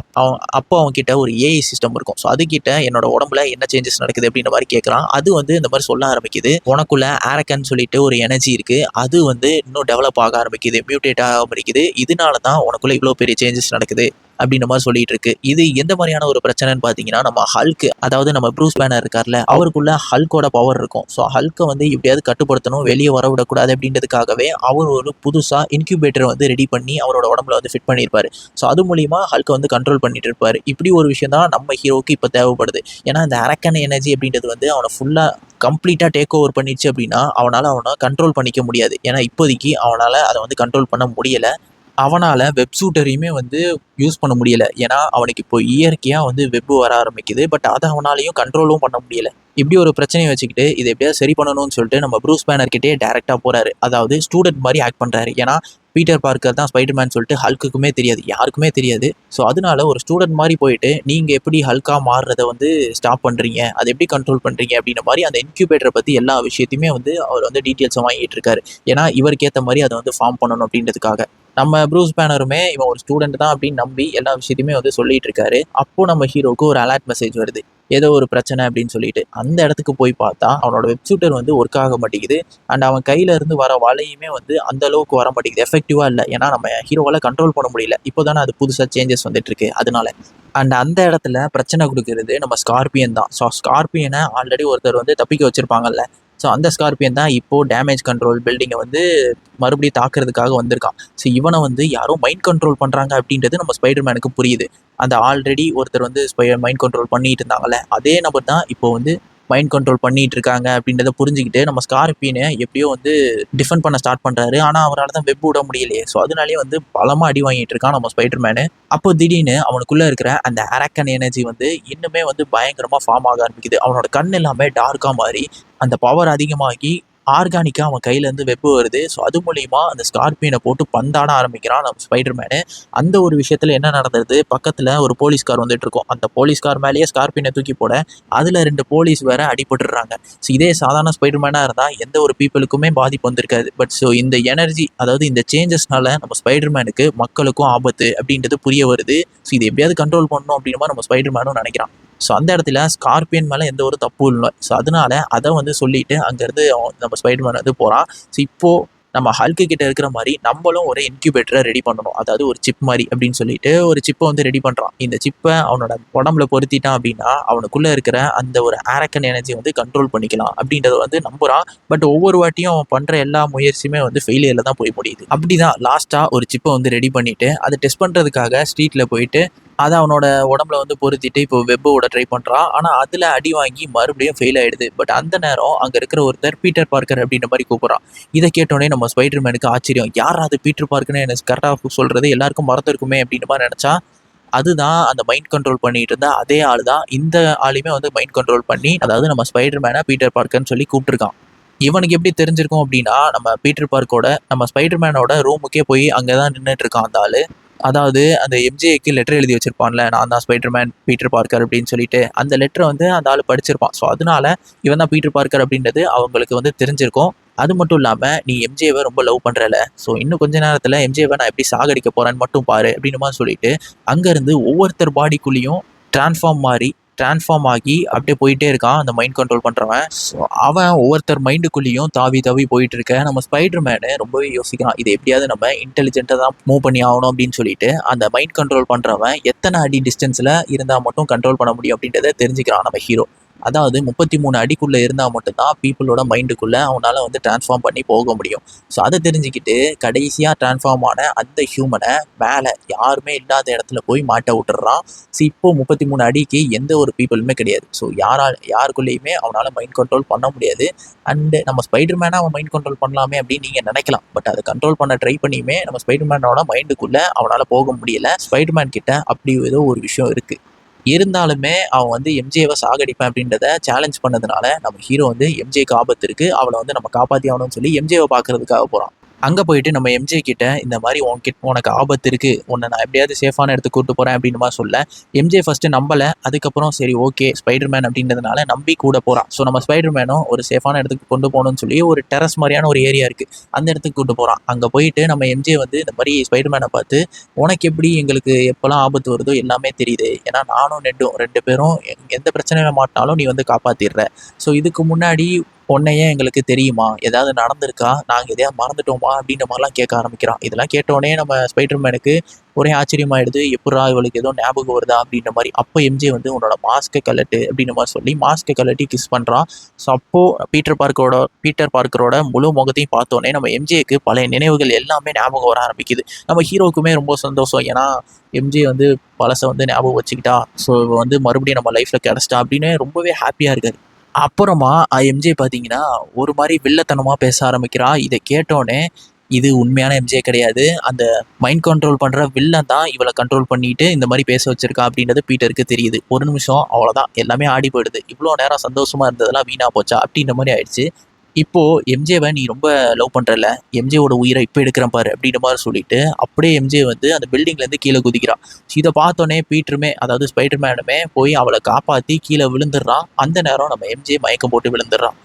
அப்போ அவன்கிட்ட ஒரு ஏஐ சிஸ்டம் இருக்கும். ஸோ அதுக்கிட்ட என்னோட உடம்புல என்ன சேஞ்சஸ் நடக்குது அப்படின்ற மாதிரி கேட்குறான். அது வந்து இந்த மாதிரி சொல்ல ஆரம்பிக்குது. உனக்குள்ள ஆரக்கன் சொல்லிட்டு ஒரு எனர்ஜி இருக்குது, அது வந்து இன்னும் டெவலப் ஆக ஆரம்பிக்குது, மியூட்டேட் ஆக ஆரம்பிக்குது. இதனால தான் உனக்குள்ள இவ்வளோ பெரிய சேஞ்சஸ் நடக்குது அப்படின்ற மாதிரி சொல்லிட்டு இருக்கு. இது எந்த மாதிரியான ஒரு பிரச்சனைன்னு பார்த்தீங்கன்னா, நம்ம ஹல்க், அதாவது நம்ம ப்ரூஸ் பேனர் இருக்கார்ல, அவருக்குள்ள ஹல்கோட பவர் இருக்கும். ஸோ ஹல்கை வந்து எப்படியாவது கட்டுப்படுத்தணும், வெளியே வரவிடக்கூடாது அப்படின்றதுக்காகவே அவர் ஒரு புதுசாக இன்க்யூபேட்டரை வந்து ரெடி பண்ணி அவரோட உடம்புல வந்து ஃபிட் பண்ணியிருப்பாரு. ஸோ அது மூலிமா ஹல்கை வந்து கண்ட்ரோல் பண்ணிட்டு இருப்பாரு. இப்படி ஒரு விஷயம் தான் நம்ம ஹீரோவுக்கு இப்போ தேவைப்படுது. ஏன்னா இந்த அரக்கன் எனர்ஜி அப்படின்றது வந்து அவனை ஃபுல்லாக கம்ப்ளீட்டாக டேக் ஓவர் பண்ணிடுச்சு அப்படின்னா அவனை கண்ட்ரோல் பண்ணிக்க முடியாது. ஏன்னா இப்போதைக்கு அவனால் அதை வந்து கண்ட்ரோல் பண்ண முடியலை. அவனால் வெப் ஷூட்டரையுமே வந்து யூஸ் பண்ண முடியலை. ஏன்னா அவனுக்கு இப்போ இயற்கையாக வந்து வெப்பு வர ஆரம்பிக்குது. பட் அதை அவனாலையும் கண்ட்ரோலும் பண்ண முடியலை. இப்படி ஒரு பிரச்சனையை வச்சுக்கிட்டு இதை எப்படியாவது சரி பண்ணணும்னு சொல்லிட்டு நம்ம ப்ரூஸ் பேனர்கிட்டே டேரெக்டாக போகிறாரு. அதாவது ஸ்டூடெண்ட் மாதிரி ஆக்ட் பண்ணுறாரு. ஏன்னா பீட்டர் பார்க்கர் தான் ஸ்பைடர்மேன் சொல்லிட்டு ஹல்க்குக்குமே தெரியாது, யாருக்குமே தெரியாது. ஸோ அதனால ஒரு ஸ்டூடெண்ட் மாதிரி போயிட்டு நீங்கள் எப்படி ஹல்காக மாறுறதை வந்து ஸ்டாப் பண்ணுறீங்க, அதை எப்படி கண்ட்ரோல் பண்ணுறீங்க அப்படின்ற மாதிரி அந்த இன்க்யூபேட்டரை பற்றி எல்லா விஷயத்தையுமே வந்து அவர் வந்து டீட்டெயில்ஸை வாங்கிட்டு இருக்காரு. ஏன்னா இவருக்கு ஏற்ற மாதிரி அதை வந்து ஃபார்ம் பண்ணணும் அப்படின்றதுக்காக. நம்ம ப்ரூஸ் பேனருமே இவன் ஒரு ஸ்டூடெண்ட் தான் அப்படின்னு நம்பி எல்லா விஷயத்தையுமே வந்து சொல்லிட்டு இருக்காரு. அப்போ நம்ம ஹீரோக்கு ஒரு அலர்ட் மெசேஜ் வருது, ஏதோ ஒரு பிரச்சனை அப்படின்னு சொல்லிட்டு. அந்த இடத்துக்கு போய் பார்த்தா அவனோட வெப்சூட்டர் வந்து ஒர்க் ஆக மாட்டேங்குது. அண்ட் அவன் கையில இருந்து வர வலையுமே வந்து அந்த அளவுக்கு வர மாட்டேங்குது, எஃபெக்டிவா இல்லை. ஏன்னா நம்ம ஹீரோவால கண்ட்ரோல் பண்ண முடியல. இப்போதானே அது புதுசாக சேஞ்சஸ் வந்துட்டு இருக்கு, அதனால. அண்ட் அந்த இடத்துல பிரச்சனை கொடுக்கறது நம்ம ஸ்கார்பியன் தான். ஸோ ஸ்கார்பியனை ஆல்ரெடி ஒருத்தர் வந்து தப்பிக்க வச்சிருப்பாங்கல்ல. ஸோ அந்த ஸ்கார்பியன் தான் இப்போது டேமேஜ் கண்ட்ரோல் பில்டிங்கை வந்து மறுபடியும் தாக்குறதுக்காக வந்திருக்கான். ஸோ இவனை வந்து யாரும் மைண்ட் கண்ட்ரோல் பண்ணுறாங்க அப்படின்றது நம்ம ஸ்பைடர்மேனுக்கு புரியுது. அந்த ஆல்ரெடி ஒருத்தர் வந்து மைண்ட் கண்ட்ரோல் பண்ணிட்டு இருந்தாங்கல்ல, அதே நபர் தான் இப்போ வந்து மைண்ட் கண்ட்ரோல் பண்ணிட்டு இருக்காங்க அப்படின்றத புரிஞ்சுக்கிட்டு நம்ம ஸ்கார்பியனை எப்படியோ வந்து டிஃபெண்ட் பண்ண ஸ்டார்ட் பண்ணுறாரு. ஆனால் அவரால் தான் வெப் விட முடியலையே. ஸோ அதனாலேயே வந்து பலமாக அடி வாங்கிட்டு இருக்கான் நம்ம ஸ்பைடர்மேனு. அப்போ திடீர்னு அவனுக்குள்ளே இருக்கிற அந்த அரக்கன் எனர்ஜி வந்து இன்னுமே வந்து பயங்கரமாக ஃபார்ம் ஆக ஆரம்பிக்குது. அவனோட கண் எல்லாமே டார்க்காக மாறி அந்த பவர் அதிகமாகி ஆர்கானிக்காக அவன் கையிலேருந்து வெப்பு வருது. ஸோ அது மூலிமா அந்த ஸ்கார்பியனை போட்டு பந்தாட ஆரம்பிக்கிறான் நம்ம ஸ்பைடர்மேனு. அந்த ஒரு விஷயத்தில் என்ன நடந்தது, பக்கத்தில் ஒரு போலீஸ்கார் வந்துட்டு இருக்கோம். அந்த போலீஸ்கார் மேலேயே ஸ்கார்பியனை தூக்கி போட அதில் 2 போலீஸ் வேற அடிபட்டுடுறாங்க. ஸோ இதே சாதாரண ஸ்பைடர்மேனாக இருந்தால் எந்த ஒரு பீப்புளுக்குமே பாதிப்பு வந்திருக்காது. பட் ஸோ இந்த எனர்ஜி, அதாவது இந்த சேஞ்சஸ்னால நம்ம ஸ்பைடர்மேனுக்கு மக்களுக்கும் ஆபத்து அப்படின்றது புரிய வருது. ஸோ இது எப்படியாவது கண்ட்ரோல் பண்ணணும் அப்படின்னு நம்ம ஸ்பைடர்மேனும் நினைக்கிறான். ஸோ அந்த இடத்துல ஸ்கார்பியன் மேலே எந்த ஒரு தப்பும் இல்லை. ஸோ அதனால அதை வந்து சொல்லிட்டு அங்கேருந்து நம்ம ஸ்பைடர்மேன் வந்து போகிறான். ஸோ இப்போது நம்ம ஹல்க்கு கிட்ட இருக்கிற மாதிரி நம்மளும் ஒரு இன்குபேட்டரை ரெடி பண்ணணும். அதாவது ஒரு சிப் மாதிரி அப்படின்னு சொல்லிட்டு ஒரு சிப்பை வந்து ரெடி பண்ணுறான். இந்த சிப்பை அவனோட உடம்புல பொருத்திட்டான் அப்படின்னா அவனுக்குள்ளே இருக்கிற அந்த ஒரு ஆரக்கன் எனர்ஜி வந்து கண்ட்ரோல் பண்ணிக்கலாம் அப்படின்றத வந்து நம்புகிறான். பட் ஒவ்வொரு வாட்டியும் அவன் பண்ணுற எல்லா முயற்சியுமே வந்து ஃபெயிலியரில் தான் போய் முடியுது. அப்படிதான் லாஸ்ட்டாக ஒரு சிப்பை வந்து ரெடி பண்ணிவிட்டு அதை டெஸ்ட் பண்ணுறதுக்காக ஸ்ட்ரீட்டில் போயிட்டு அதை அவனோட உடம்புல வந்து பொருத்திட்டு இப்போ வெப்போட ட்ரை பண்ணுறான். ஆனால் அதில் அடி வாங்கி மறுபடியும் ஃபெயில் ஆகிடுது. பட் அந்த நேரம் அங்கே இருக்கிற ஒருத்தர் பீட்டர் பார்க்கர் அப்படின்ற மாதிரி கூப்பிட்றான். இதை கேட்டோடனே நம்ம ஸ்பைடர்மேனுக்கு ஆச்சரியம். யார் அது பீட்டர் பார்க்கர்னு எனக்கு கரெக்டாக சொல்கிறது எல்லாருக்கும் மறந்துருக்குமே அப்படின்ற மாதிரி நினச்சா அதுதான் அந்த மைண்ட் கண்ட்ரோல் பண்ணிட்டு இருந்தா அதே ஆள் தான் இந்த ஆளையுமே வந்து மைண்ட் கண்ட்ரோல் பண்ணி அதாவது நம்ம ஸ்பைடர்மேனை பீட்டர் பார்க்கர்னு சொல்லி கூப்பிட்டுருக்கான். இவனுக்கு எப்படி தெரிஞ்சிருக்கும் அப்படின்னா நம்ம பீட்டர் பார்க்கோட நம்ம ஸ்பைடர்மேனோட ரூமுக்கே போய் அங்கே தான் நின்றுட்டு இருக்கான் அந்த ஆள். அதாவது அந்த எம்ஜேக்கு லெட்டர் எழுதி வச்சிருப்பான்ல, நான் தான் ஸ்பைடர்மேன் பீட்டர் பார்க்கர் அப்படின்னு சொல்லிட்டு அந்த லெட்டரை வந்து அந்த ஆள் படிச்சிருப்பான். ஸோ அதனால இவன் தான் பீட்டர் பார்க்கர் அப்படின்றது அவங்களுக்கு வந்து தெரிஞ்சிருக்கும். அது மட்டும் இல்லாமல் நீ எம்ஜேவை ரொம்ப லவ் பண்ணுறல, ஸோ இன்னும் கொஞ்ச நேரத்தில் எம்ஜேவை நான் எப்படி சாகடிக்க போகிறேன்னு மட்டும் பாரு அப்படின்னு மாதிரி சொல்லிட்டு அங்கேருந்து ஒவ்வொருத்தர் பாடிக்குள்ளேயும் ட்ரான்ஸ்ஃபார்ம் ஆகி அப்படியே போயிட்டே இருக்கான் அந்த மைண்ட் கண்ட்ரோல் பண்ணுறவன். ஸோ அவன் ஒவ்வொருத்தர் மைண்டுக்குள்ளேயும் தாவி தாவி போயிட்டு இருக்க நம்ம ஸ்பைடர்மேனு ரொம்பவே யோசிக்கிறான். இதை எப்படியாவது நம்ம இன்டெலிஜென்ட்டாக தான் மூவ் பண்ணி ஆகணும் அப்படின்னு சொல்லிட்டு அந்த மைண்ட் கண்ட்ரோல் பண்ணுறவன் எத்தனை அடி டிஸ்டன்ஸில் இருந்தால் மட்டும் கண்ட்ரோல் பண்ண முடியும் அப்படின்றத தெரிஞ்சுக்கிறான் நம்ம ஹீரோ. அதாவது 33 அடிக்குள்ளே இருந்தால் மட்டும்தான் பீப்புளோட மைண்டுக்குள்ளே அவனால் வந்து ட்ரான்ஸ்ஃபார்ம் பண்ணி போக முடியும். ஸோ அதை தெரிஞ்சுக்கிட்டு கடைசியாக ட்ரான்ஸ்ஃபார்ம் ஆன அந்த ஹியூமனை மேலே யாருமே இல்லாத இடத்துல போய் மாட்ட விட்டுறான். ஸோ இப்போது 33 அடிக்கு எந்த ஒரு பீப்புளுமே கிடையாது. ஸோ யாருக்குள்ளேயுமே அவனால் மைண்ட் கண்ட்ரோல் பண்ண முடியாது. அண்டு நம்ம ஸ்பைடர்மேனை அவன் மைண்ட் கண்ட்ரோல் பண்ணலாமே அப்படின்னு நீங்கள் நினைக்கலாம். பட் அதை கண்ட்ரோல் பண்ண ட்ரை பண்ணியுமே நம்ம ஸ்பைடர்மேனோட மைண்டுக்குள்ளே அவனால் போக முடியலை. ஸ்பைடர்மேன் கிட்ட அப்படி ஏதோ ஒரு விஷயம் இருக்குது. இருந்தாலுமே அவன் வந்து எம்ஜேவை சாகடிப்பேன் அப்படின்றத சேலஞ்ச் பண்ணதுனால நம்ம ஹீரோ வந்து எம்ஜேக்கு ஆபத்து இருக்குது, அவளை வந்து நம்ம காப்பாற்றி ஆகணும்னு சொல்லி எம்ஜேவை பார்க்கறதுக்காக போகிறான். அங்கே போயிட்டு நம்ம எம்ஜே கிட்ட இந்த மாதிரி உனக்கு ஆபத்து இருக்குது, உன்னை நான் எப்படியாவது சேஃபான இடத்துக்கு கூப்பிட்டு போகிறேன் அப்படின்னு மாதிரி சொல்ல எம்ஜே ஃபஸ்ட்டு நம்பலை. அதுக்கப்புறம் சரி ஓகே ஸ்பைடர்மேன் அப்படின்றதுனால நம்பி கூட போகிறான். ஸோ நம்ம ஸ்பைடர்மேனும் ஒரு சேஃபான இடத்துக்கு கொண்டு போகணும்னு சொல்லி ஒரு டெரஸ் மாதிரியான ஒரு ஏரியா இருக்குது, அந்த இடத்துக்கு கூப்பிட்டு போகிறான். அங்கே போயிட்டு நம்ம எம்ஜே வந்து இந்த மாதிரி ஸ்பைடர்மேனை பார்த்து உனக்கு எப்படி எங்களுக்கு எப்போல்லாம் ஆபத்து வருதோ எல்லாமே தெரியுது, ஏன்னா நானும் நெட்டும் 2 பேரும் எந்த பிரச்சனையில மாட்டினாலும் நீ வந்து காப்பாற்றிடுற. ஸோ இதுக்கு முன்னாடி உன்னையே எங்களுக்கு தெரியுமா, ஏதாவது நடந்திருக்கா, நாங்கள் எதையாவது மறந்துட்டோமா அப்படின்ற மாதிரிலாம் கேட்க ஆரம்பிக்கிறான். இதெல்லாம் கேட்டோடனே நம்ம ஸ்பைடர்மேனுக்கு ஒரே ஆச்சரியமாயிடுது. எப்படா இவளுக்கு ஏதோ ஞாபகம் வருதா அப்படின்ற மாதிரி. அப்போ எம்ஜே வந்து உன்னோட மாஸ்க்கை கலட்டு அப்படின்ற மாதிரி சொல்லி மாஸ்க்கை கலட்டி கிஸ் பண்ணுறான். ஸோ அப்போது பீட்டர் பார்க்கரோட முழு முகத்தையும் பார்த்தோன்னே நம்ம எம்ஜேக்கு பழைய நினைவுகள் எல்லாமே ஞாபகம் வர ஆரம்பிக்குது. நம்ம ஹீரோவுக்குமே ரொம்ப சந்தோஷம், ஏன்னா எம்ஜே வந்து பழசை வந்து ஞாபகம் வச்சுக்கிட்டா, ஸோ வந்து மறுபடியும் நம்ம லைஃப்பில் கிடச்சிட்டா அப்படின்னு ரொம்பவே ஹாப்பியாக இருக்காரு. அப்புறமா எம்ஜே பார்த்தீங்கன்னா ஒரு மாதிரி வில்லத்தனமாக பேச ஆரம்பிக்கிறா. இதை கேட்டோன்னே இது உண்மையான எம்ஜே கிடையாது, அந்த மைண்ட் கண்ட்ரோல் பண்ணுற வில்லன் தான் இவளை கண்ட்ரோல் பண்ணிட்டு இந்த மாதிரி பேச வச்சிருக்கா அப்படின்றது பீட்டருக்கு தெரியுது. ஒரு நிமிஷம் அவ்வளோதான், எல்லாமே ஆடி போயிடுது. இவ்வளோ நேரம் சந்தோஷமாக இருந்ததெல்லாம் வீணா போச்சா அப்படின்ற மாதிரி ஆயிடுச்சு. இப்போது எம்ஜேவை நீ ரொம்ப லவ் பண்ணுறல, எம்ஜேவோட உயிரை இப்போ எடுக்கிறேன் பாரு அப்படின்ற மாதிரி சொல்லிட்டு அப்படியே எம்ஜே வந்து அந்த பில்டிங்லேருந்து கீழே குதிக்கிறான். இதை பார்த்தோன்னே பீட்டருமே அதாவது ஸ்பைடர்மேனுமே போய் அவளை காப்பாற்றி கீழே விழுந்துடுறான். அந்த நேரம் நம்ம எம்ஜே மயக்கம் போட்டு விழுந்துடுறான்.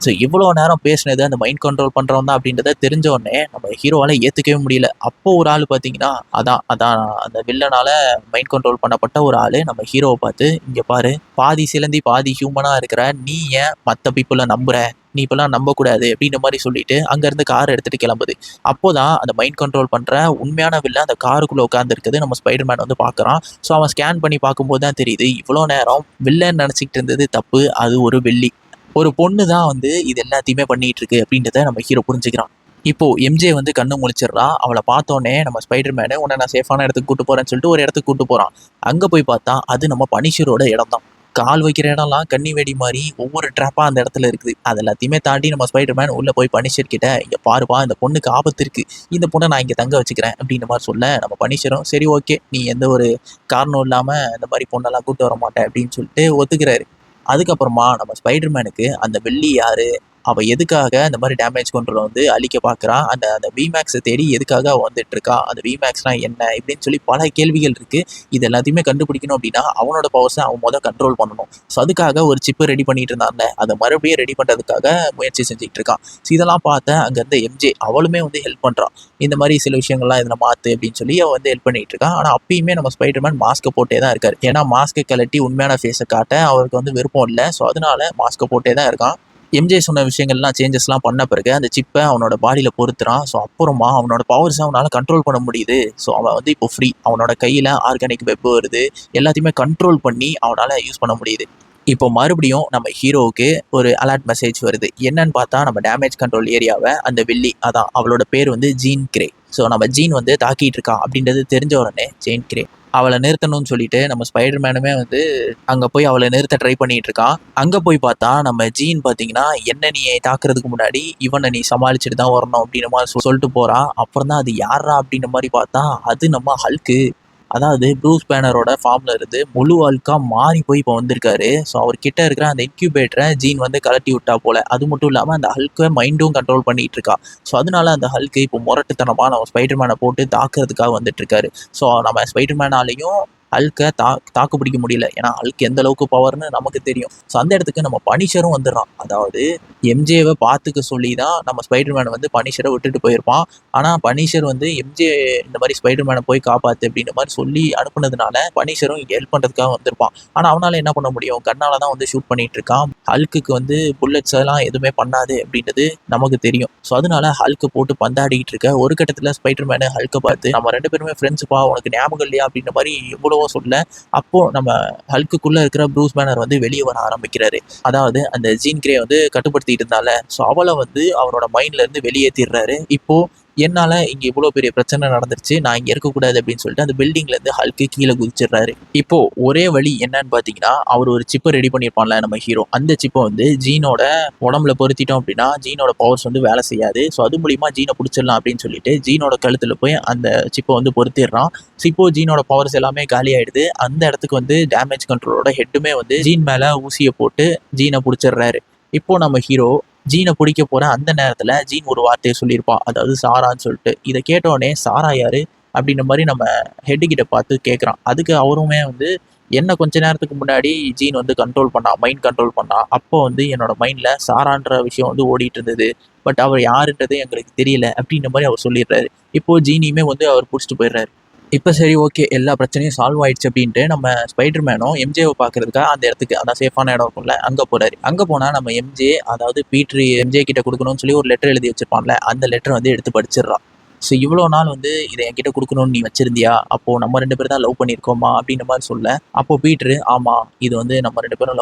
ஸோ இவ்வளோ நேரம் பேசினது அந்த மைண்ட் கண்ட்ரோல் பண்ணுறவன் தான் அப்படின்றத தெரிஞ்ச உடனே நம்ம ஹீரோவால் ஏற்றுக்கவே முடியல. அப்போது ஒரு ஆள் பார்த்தீங்கன்னா அதான் அந்த வில்லனால் மைண்ட் கண்ட்ரோல் பண்ணப்பட்ட ஒரு ஆள் நம்ம ஹீரோவை பார்த்து, இங்கே பாரு, பாதி சிலந்தி பாதி ஹியூமனாக இருக்கிற நீ ஏன் மற்ற பீப்புளை நம்புற, நீ இப்போலாம் நம்பக்கூடாது அப்படின்ற மாதிரி சொல்லிட்டு அங்கேருந்து கார் எடுத்துகிட்டு கிளம்புது. அப்போதான் அந்த மைண்ட் கண்ட்ரோல் பண்ணுற உண்மையான வில்லன் அந்த காருக்குள்ளே உட்காந்துருக்குது நம்ம ஸ்பைடர்மேன் வந்து பார்க்குறான். ஸோ அவன் ஸ்கேன் பண்ணி பார்க்கும்போது தான் தெரியுது இவ்வளோ நேரம் வில்லன் நினச்சிக்கிட்டு இருந்தது தப்பு, அது ஒரு வெள்ளி, ஒரு பொண்ணு தான் வந்து இது எல்லாத்தையுமே பண்ணிகிட்டு இருக்கு அப்படின்றத நம்ம ஹீரோ புரிஞ்சுக்கிறான். இப்போது எம்ஜே வந்து கண்ணு முழிச்சிடுறா. அவளை பார்த்தோன்னே நம்ம ஸ்பைடர்மேனு உன்னை நான் சேஃபான இடத்துக்கு கூட்டு போகிறேன்னு சொல்லிட்டு ஒரு இடத்துக்கு கூட்டு போகிறான். அங்கே போய் பார்த்தா அது நம்ம பனிஷரோட இடம் தான். கால் வைக்கிற இடம்லாம் கன்னி வெடி மாதிரி ஒவ்வொரு ட்ராப்பாக அந்த இடத்துல இருக்குது. அது எல்லாத்தையுமே தாண்டி நம்ம ஸ்பைடர்மேன் உள்ளே போய் பனிஷர் கிட்ட, இங்கே பாருப்பா இந்த பொண்ணுக்கு ஆபத்து இருக்குது, இந்த பொண்ணை நான் இங்கே தங்க வச்சுக்கிறேன் அப்படின்ற மாதிரி சொல்ல நம்ம பனிஷரும் சரி ஓகே, நீ எந்த ஒரு காரணம் இல்லாமல் இந்த மாதிரி பொண்ணெல்லாம் கூப்பிட்டு வர மாட்டேன் அப்படின்னு சொல்லிட்டு ஒத்துக்கிறாரு. அதுக்கப்புறமா நம்ம ஸ்பைடர்மேனுக்கு அந்த வெள்ளி யாரு, அவள் எதுக்காக இந்த மாதிரி டேமேஜ் கண்ட்ரோலை வந்து அழிக்க பார்க்குறான், அந்த விமேக்ஸை தேடி எதுக்காக அவள் வந்துட்டு இருக்கா, அந்த விமேக்ஸ்லாம் என்ன இப்படின்னு சொல்லி பல கேள்விகள் இருக்குது. இது எல்லாத்தையுமே கண்டுபிடிக்கணும் அப்படின்னா அவனோட பவர்ஸை அவன் கண்ட்ரோல் பண்ணணும். ஸோ அதுக்காக ஒரு சிப்பு ரெடி பண்ணிட்டு இருந்தாங்க, அதை மறுபடியும் ரெடி பண்ணுறதுக்காக முயற்சி செஞ்சுக்கிட்டு இருக்கான். ஸோ இதெல்லாம் பார்த்த அங்கேருந்து எம்ஜே அவளுமே வந்து ஹெல்ப் பண்ணுறான். இந்த மாதிரி சில விஷயங்கள்லாம் இதில் மாற்று அப்படின்னு சொல்லி அவன் வந்து ஹெல்ப் பண்ணிட்டு இருக்கான். ஆனால் அப்பயுமே நம்ம ஸ்பைடர்மேன் மாஸ்க்கை போட்டே தான் இருக்கார். ஏன்னா மாஸ்க்கை கலட்டி உண்மையான ஃபேஸை காட்ட அவருக்கு வந்து விருப்பம் இல்லை. ஸோ அதனால மாஸ்க்கை போட்டே தான் இருக்கான். எம்ஜே சொன்ன விஷயங்கள்லாம் சேஞ்சஸ்லாம் பண்ண பிறகு அந்த சிப்பை அவனோட பாடியில் பொறுத்துறான். ஸோ அப்புறமா அவனோட பவர்ஸை அவனால் கண்ட்ரோல் பண்ண முடியுது. ஸோ அவன் வந்து இப்போ ஃப்ரீ. அவனோட கையில் ஆர்கானிக் வெப் வருது. எல்லாத்தையுமே கண்ட்ரோல் பண்ணி அவனால் யூஸ் பண்ண முடியுது. இப்போ மறுபடியும் நம்ம ஹீரோவுக்கு ஒரு அலர்ட் மெசேஜ் வருது. என்னன்னு பார்த்தா நம்ம டேமேஜ் கண்ட்ரோல் ஏரியாவை அந்த வெள்ளி, அதான் அவளோட பேர் வந்து ஜீன் கிரே. ஸோ நம்ம ஜீன் வந்து தாக்கிட்டு இருக்கா அப்படின்றது தெரிஞ்ச உடனே ஜீன் கிரே அவளை நிறுத்தணும்னு சொல்லிட்டு நம்ம ஸ்பைடர்மேனுமே வந்து அங்கே போய் அவளை நிறுத்த ட்ரை பண்ணிட்டு இருக்கான். அங்கே போய் பார்த்தா நம்ம ஜீன் பார்த்தீங்கன்னா, என்ன நீ தாக்குறதுக்கு முன்னாடி இவனை நீ சமாளிச்சுட்டு தான் வரணும் அப்படின்ற மாதிரி சொல்லிட்டு போறான். அப்புறம் தான் அது யாரா அப்படின்ற மாதிரி பார்த்தா அது நம்ம ஹல்க்கு. அதாவது ப்ரூஸ் பேனரோட ஃபார்ம்ல இருந்து முழு ஆள்கா மாறி போய் இப்போ வந்திருக்காரு. ஸோ அவர்கிட்ட இருக்கிற அந்த இன்க்யூபேட்டரை ஜீன் வந்து கலட்டி விட்டா போல. அது மட்டும் இல்லாமல் அந்த ஹல்கை மைண்டும் கண்ட்ரோல் பண்ணிட்டு இருக்கா. ஸோ அதனால அந்த ஹல்க்கு இப்போ முரட்டுத்தனமாக நம்ம ஸ்பைடர்மேனை போட்டு தாக்குறதுக்காக வந்துட்டு இருக்காரு. ஸோ நம்ம ஸ்பைடர்மேனாலையும் ஹல்கை தாக்கு பிடிக்க முடியல. ஏன்னா ஹல்க் எந்த அளவுக்கு பவர்னு நமக்கு தெரியும். ஸோ அந்த இடத்துக்கு நம்ம பனிஷரும் வந்துடுறான். அதாவது எம்ஜேவை பார்த்துக்க சொல்லி தான் நம்ம ஸ்பைடர்மேனை வந்து பனிஷரை விட்டுட்டு போயிருப்பான். ஆனால் பனிஷர் வந்து எம்ஜே இந்த மாதிரி ஸ்பைடர்மேனை போய் காப்பாற்று அப்படின்ற மாதிரி சொல்லி அனுப்புனதுனால பனிஷரும் இங்கே ஹெல்ப் பண்ணுறதுக்காக வந்திருப்பான். ஆனால் அவனால் என்ன பண்ண முடியும்? கண்ணால் தான் வந்து ஷூட் பண்ணிட்டு இருக்கான். ஹல்க்குக்கு வந்து புல்லட்ஸ் எல்லாம் எதுவுமே பண்ணாது அப்படின்றது நமக்கு தெரியும். ஸோ அதனால ஹல்க்கு போட்டு பந்தாடிக்கிட்டு இருக்க ஒரு கட்டத்தில் ஸ்பைடர்மேனு ஹல்க்கை பார்த்து, நம்ம 2 பேருமே ஃப்ரெண்ட்ஸுப்பா, உனக்கு ஞாபகம் இல்லையா அப்படின்ற மாதிரி எவ்வளவோ சொல்ல. அப்போ நம்ம ஹல்க்குள்ள இருக்கிற ப்ரூஸ் பேனர் வந்து வெளியே வர ஆரம்பிக்கிறாரு. அதாவது அந்த ஜீன் கிரே வந்து கட்டுப்படுத்திட்டு இருந்தால, ஸோ அவளை வந்து அவனோட மைண்ட்ல இருந்து வெளியேற்றிடுறாரு. இப்போ என்னால் இங்கே இவ்வளோ பெரிய பிரச்சனை நடந்துருச்சு, நான் இங்கே இருக்கக்கூடாது அப்படின்னு சொல்லிட்டு அந்த பில்டிங்லேருந்து ஹல்க்கு கீழே குதிச்சிடுறாரு. இப்போ ஒரே வழி என்னன்னு பார்த்தீங்கன்னா, அவர் ஒரு சிப்பை ரெடி பண்ணியிருப்பான்ல நம்ம ஹீரோ, அந்த சிப்பை வந்து ஜீனோட உடம்புல பொருத்திட்டோம் அப்படின்னா ஜீனோட பவர்ஸ் வந்து வேலை செய்யாது. ஸோ அது மூலிமா ஜீனை பிடிச்சிடலாம் அப்படின்னு சொல்லிட்டு ஜீனோட கழுத்தில் போய் அந்த சிப்பை வந்து பொருத்திடுறான். ஸோ இப்போ ஜீனோட பவர்ஸ் எல்லாமே காலி ஆயிடுது. அந்த இடத்துக்கு வந்து டேமேஜ் கண்ட்ரோலோட ஹெட்டுமே வந்து ஜீன் மேலே ஊசியை போட்டு ஜீனை பிடிச்சிடுறாரு. இப்போ நம்ம ஹீரோ ஜீனை பிடிக்க போற அந்த நேரத்துல ஜீன் ஒரு வார்த்தையை சொல்லியிருப்பா, அதாவது சாரான்னு சொல்லிட்டு. இதை கேட்டோடனே சாரா யாரு அப்படின்ற மாதிரி நம்ம ஹெட்டு கிட்ட பார்த்து கேட்குறான். அதுக்கு அவருமே வந்து, என்ன கொஞ்ச நேரத்துக்கு முன்னாடி ஜீன் வந்து கண்ட்ரோல் பண்ணா, மைண்ட் கண்ட்ரோல் பண்ணா. அப்போ வந்து என்னோட மைண்ட்ல சாரான்ற விஷயம் வந்து ஓடிட்டு இருந்தது. பட் அவர் யாருன்றது எங்களுக்கு தெரியல அப்படின்ற மாதிரி அவர் சொல்லிடுறாரு. இப்போ ஜீனியுமே வந்து அவர் பிடிச்சிட்டு போயிடுறாரு. இப்போ சரி, ஓகே, எல்லா பிரச்சனையும் சால்வ் ஆயிடுச்சு அப்படின்ட்டு நம்ம ஸ்பைடர்மேனும் எம்ஜேவை பார்க்கறதுக்காக அந்த இடத்துக்கு, அதான் சேஃபான இடம் இருக்கும்ல, அங்கே போறாரு. அங்கே போனால் நம்ம எம்ஜே, அதாவது பீட்ரு எம்ஜே கிட்ட கொடுக்கணும்னு சொல்லி ஒரு லெட்டர் எழுதி வச்சிருப்பான்ல, அந்த லெட்டர் வந்து எடுத்து படிச்சிடுறான். ஸோ இவ்வளோ நாள் வந்து இதை என்கிட்ட கொடுக்கணும்னு நீ வச்சிருந்தியா? அப்போது நம்ம 2 பேரும் தான் லவ் பண்ணியிருக்கோமா அப்படின்ற மாதிரி சொல்ல. அப்போ பீட்ரு, ஆமாம், இது வந்து நம்ம 2 பேரும்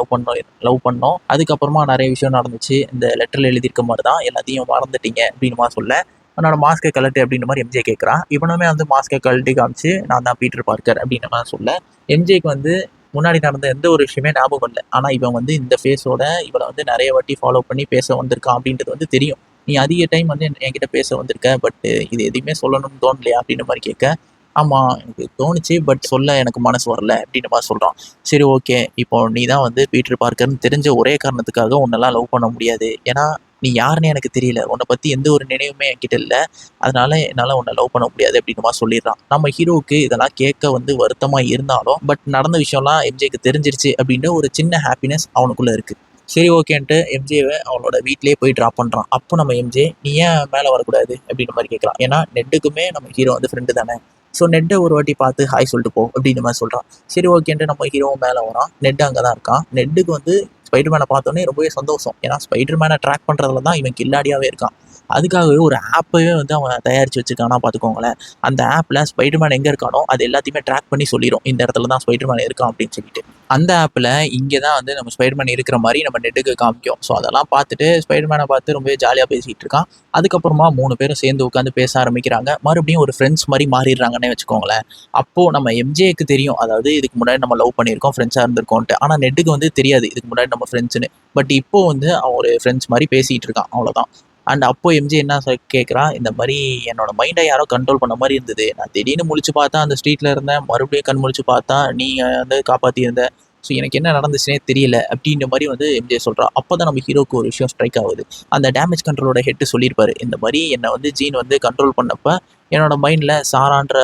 லவ் பண்ணோம். அதுக்கப்புறமா நிறைய விஷயம் நடந்துச்சு. இந்த லெட்டரில் எழுதியிருக்க மாதிரி தான் எல்லாத்தையும் மறந்துட்டீங்க அப்படின்னு மாதிரி சொல்ல. அவனோட மாஸ்கை கழட்டு அப்படின்ற மாதிரி எம்ஜே கேட்குறான். இவனுமே வந்து மாஸ்கை கழட்டி காமிச்சு, நான் தான் பீட்டர் பார்க்கர் அப்படின்ற மாதிரி சொல்ல. எம்ஜேக்கு வந்து முன்னாடி நடந்த எந்த ஒரு விஷயமே ஞாபகம் இல்லை. ஆனால் இவன் வந்து இந்த ஃபேஸோட இவளை வந்து நிறைய வாட்டி ஃபாலோ பண்ணி பேச வந்திருக்கான் அப்படின்றது வந்து தெரியும். நீ அதிக டைம் வந்து என்கிட்ட பேச வந்திருக்க, பட் இது எதுவுமே சொல்லணும்னு தோணலையா அப்படின்ற மாதிரி கேட்க. ஆமாம், எனக்கு தோணுச்சு, பட் சொல்ல எனக்கு மனசு வரல அப்படின்ற மாதிரி சொல்கிறான். சரி, ஓகே, இப்போ நீ தான் வந்து பீட்டர் பார்க்கர்னு தெரிஞ்ச ஒரே காரணத்துக்காக உன்னெல்லாம் லவ் பண்ண முடியாது. ஏன்னா நீ யாருன்னு எனக்கு தெரியல, உன்னை பற்றி எந்த ஒரு நினைவுமே என்கிட்ட இல்லை, அதனால என்னால் உன்னை லவ் பண்ண முடியாது அப்படின்னு மாதிரி சொல்லிடுறான். நம்ம ஹீரோவுக்கு இதெல்லாம் கேட்க வந்து வருத்தமாக இருந்தாலும், பட் நடந்த விஷயம்லாம் எம்ஜேக்கு தெரிஞ்சிருச்சு அப்படின்ற ஒரு சின்ன ஹாப்பினஸ் அவனுக்குள்ளே இருக்குது. சரி, ஓகேன்ட்டு எம்ஜேவை அவனோட வீட்லேயே போய் ட்ராப் பண்ணுறான். அப்போ நம்ம எம்ஜே, நீ ஏன் மேலே வரக்கூடாது அப்படின்ற மாதிரி கேட்குறான். ஏன்னா நெட்டுக்குமே நம்ம ஹீரோ வந்து ஃப்ரெண்டு தானே. ஸோ நெட்டை ஒரு வாட்டி பார்த்து ஹாய் சொல்லிட்டு போ அப்படின்ற மாதிரி சொல்கிறான். சரி, ஓகேன்ட்டு நம்ம ஹீரோவும் மேலே வரான். நெட் அங்கே தான் இருக்கான். நெட்டுக்கு வந்து ஸ்பைடர்மேனை பார்த்தோன்னே ரொம்பவே சந்தோஷம். ஏன்னா ஸ்பைடர்மேனை ட்ராக் பண்ணுறதுல தான் இவன் கில்லாடியாகவே இருக்கான். அதுக்காகவே ஒரு ஆப்பவே வந்து அவன் தயாரித்து வச்சுருக்கானா பார்த்துக்கோங்களேன். அந்த ஆப்பில் ஸ்பைடர்மேன் எங்கே இருக்கானோ அது எல்லாத்தையுமே ட்ராக் பண்ணி சொல்லிடும், இந்த இடத்துல தான் ஸ்பைடர்மேன் இருக்கான் அப்படின்னு சொல்லிட்டு. அந்த ஆப்பில் இங்கே தான் வந்து நம்ம ஸ்பைடர்மேன் இருக்கிற மாதிரி நம்ம நெட்டுக்கு காமிக்கும். ஸோ அதெல்லாம் பார்த்துட்டு ஸ்பைடர்மேனை பார்த்து ரொம்பவே ஜாலியாக பேசிகிட்டு இருக்கான். அதுக்கப்புறமா 3 பேரும் சேர்ந்து உட்காந்து பேச ஆரம்பிக்கிறாங்க. மறுபடியும் ஒரு ஃப்ரெண்ட்ஸ் மாதிரி மாறிடுறாங்கன்னே வச்சுக்கோங்களேன். அப்போது நம்ம எம்ஜேக்கு தெரியும், அதாவது இதுக்கு முன்னாடி நம்ம லவ் பண்ணியிருக்கோம், ஃப்ரெண்ட்ஸாக இருந்திருக்கோன்ட்டு. ஆனால் நெட்டுக்கு வந்து தெரியாது இதுக்கு முன்னாடி நம்ம ஃப்ரெண்ட்ஸ்னு. பட் இப்போ வந்து அவன் ஒரு ஃப்ரெண்ட்ஸ் மாதிரி பேசிகிட்டு இருக்கான், அவ்வளோதான். அண்ட் அப்போ எம்ஜே என்ன கேட்குறான், இந்த மாதிரி என்னோட மைண்டை யாரோ கண்ட்ரோல் பண்ண மாதிரி இருந்தது. நான் திடீர்னு முழிச்சு பார்த்தா அந்த ஸ்ட்ரீட்டில் இருந்தேன், மறுபடியும் கண் முழிச்சு பார்த்தா நீ வந்து காப்பாற்றியிருந்த. ஸோ எனக்கு என்ன நடந்துச்சுனே தெரியல அப்படின்ற மாதிரி வந்து எம்ஜே சொல்கிறா. அப்போ தான் நம்ம ஹீரோக்கு ஒரு விஷயம் ஸ்ட்ரைக் ஆகுது. அந்த டேமேஜ் கண்ட்ரோலோட ஹெட்டு சொல்லியிருப்பாரு, இந்த மாதிரி என்னை வந்து ஜீன் வந்து கண்ட்ரோல் பண்ணப்போ என்னோட மைண்டில் சாரான்ற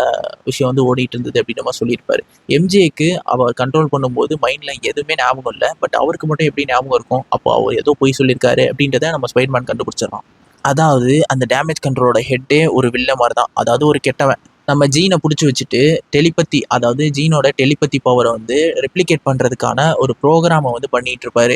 விஷயம் வந்து ஓடிட்டு இருந்தது அப்படின்ற மாதிரி சொல்லியிருப்பாரு. எம்ஜேக்கு அவர் கண்ட்ரோல் பண்ணும்போது மைண்டில் எதுவுமே ஞாபகம் இல்லை, பட் அவருக்கு மட்டும் எப்படி ஞாபகம் இருக்கும்? அப்போ அவர் ஏதோ பொய் சொல்லியிருக்காரு அப்படின்றத நம்ம ஸ்பைடர்மேன் கண்டுபிடிச்சிடறான். அதாவது அந்த டேமேஜ் கண்ட்ரோலோட ஹெட்டே ஒரு வில்ல மாதிரி தான், அதாவது ஒரு கெட்டவன். நம்ம ஜீனை பிடிச்சி வச்சுட்டு டெலிபதி, அதாவது ஜீனோட டெலிபதி பவரை வந்து ரெப்ளிகேட் பண்ணுறதுக்கான ஒரு ப்ரோக்ராமை வந்து பண்ணிகிட்டு இருப்பாரு.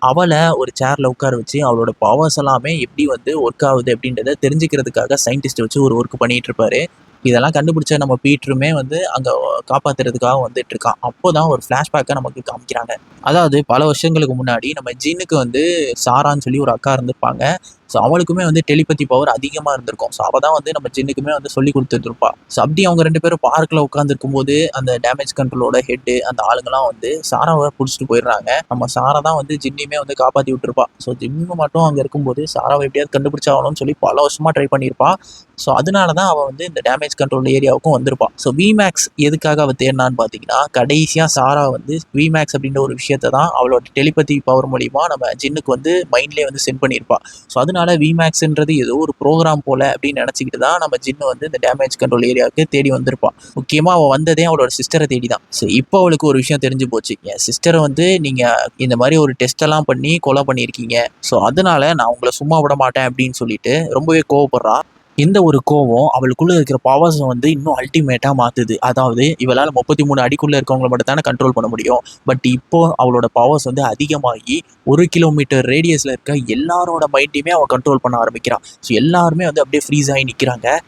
அவளை ஒரு சேர்ல உட்கார வச்சு அவளோட பவர்ஸ் எல்லாமே எப்படி வந்து ஒர்க் ஆகுது அப்படின்றத தெரிஞ்சுக்கிறதுக்காக சயின்டிஸ்ட் வச்சு ஒரு ஒர்க் பண்ணிட்டு இருப்பாரு. இதெல்லாம் கண்டுபிடிச்ச நம்ம பீட்டருமே வந்து அங்க காப்பாத்துறதுக்காக வந்துட்டு இருக்கான். அப்போதான் ஒரு ஃபிளாஷ்பேக்கை நமக்கு காமிக்கிறாங்க. அதாவது பல வருஷங்களுக்கு முன்னாடி நம்ம ஜின்னுக்கு வந்து சாரான்னு சொல்லி ஒரு அக்கா இருந்திருப்பாங்க. ஸோ அவளுக்குமே வந்து டெலிபதி பவர் அதிகமாக இருந்திருக்கும். ஸோ அவள் தான் வந்து நம்ம ஜின்னுக்குமே வந்து சொல்லி கொடுத்துருப்பா. ஸோ அப்படி அவங்க 2 பேரும் பார்க்கில் உட்காந்துருக்கும் போது அந்த டேமேஜ் கண்ட்ரோலோட ஹெட்டு அந்த ஆளுங்கெல்லாம் வந்து சாராவை பிடிச்சிட்டு போயிடுறாங்க. நம்ம சாரா தான் வந்து ஜின்னையுமே வந்து காப்பாற்றி விட்டுருப்பா. ஸோ ஜின்னு மட்டும் அங்கே இருக்கும்போது சாராவை எப்படியாவது கண்டுபிடிச்சாகணும்னு சொல்லி பல வருஷமாக ட்ரை பண்ணியிருப்பா. ஸோ அதனால தான் அவள் வந்து இந்த டேமேஜ் கண்ட்ரோல் ஏரியாவுக்கும் வந்திருப்பா. ஸோ விமேக்ஸ் எதுக்காக அவள் தேடினான்னு பார்த்தீங்கன்னா, கடைசியாக சாரா வந்து விமேக்ஸ் அப்படின்ற ஒரு விஷயத்தை தான் அவளோட டெலிபதி பவர் மூலிமா நம்ம ஜின்னுக்கு வந்து மைண்ட்லேயே வந்து சென்ட் பண்ணியிருப்பா. ஸோ அதனால விமேக்ஸ்ன்றது ஏதோ ஒரு ப்ரோக்ராம் போல அப்படின்னு நினச்சிக்கிட்டு தான் நம்ம ஜின்னு வந்து இந்த டேமேஜ் கண்ட்ரோல் ஏரியாவுக்கு தேடி வந்திருப்பா. முக்கியமாக அவள் வந்ததே அவளோட சிஸ்டரை தேடி தான். ஸோ இப்போ அவளுக்கு ஒரு விஷயம் தெரிஞ்சு போச்சு. என் சிஸ்டரை வந்து நீங்கள் இந்த மாதிரி ஒரு டெஸ்ட் எல்லாம் பண்ணி கொலை பண்ணியிருக்கீங்க. ஸோ அதனால நான் உங்களை சும்மா விட மாட்டேன் அப்படின்னு சொல்லிட்டு ரொம்பவே கோவப்படுறா. இந்த ஒரு கோவம் அவளுக்குள்ள இருக்கிற பவர்ஸை வந்து இன்னும் அல்டிமேட்டாக மாற்றுது. அதாவது இவளால் 33 அடிக்குள்ளே இருக்கவங்களை மட்டும் தானே கண்ட்ரோல் பண்ண முடியும். பட் இப்போ அவளோட பவர்ஸ் வந்து அதிகமாகி 1 கிலோமீட்டர் ரேடியஸில் இருக்க எல்லாரோட மைண்டையுமே அவள் கண்ட்ரோல் பண்ண ஆரம்பிக்கிறான். ஸோ எல்லாருமே வந்து அப்படியே ஃப்ரீஸ் ஆகி நிற்கிறாங்க.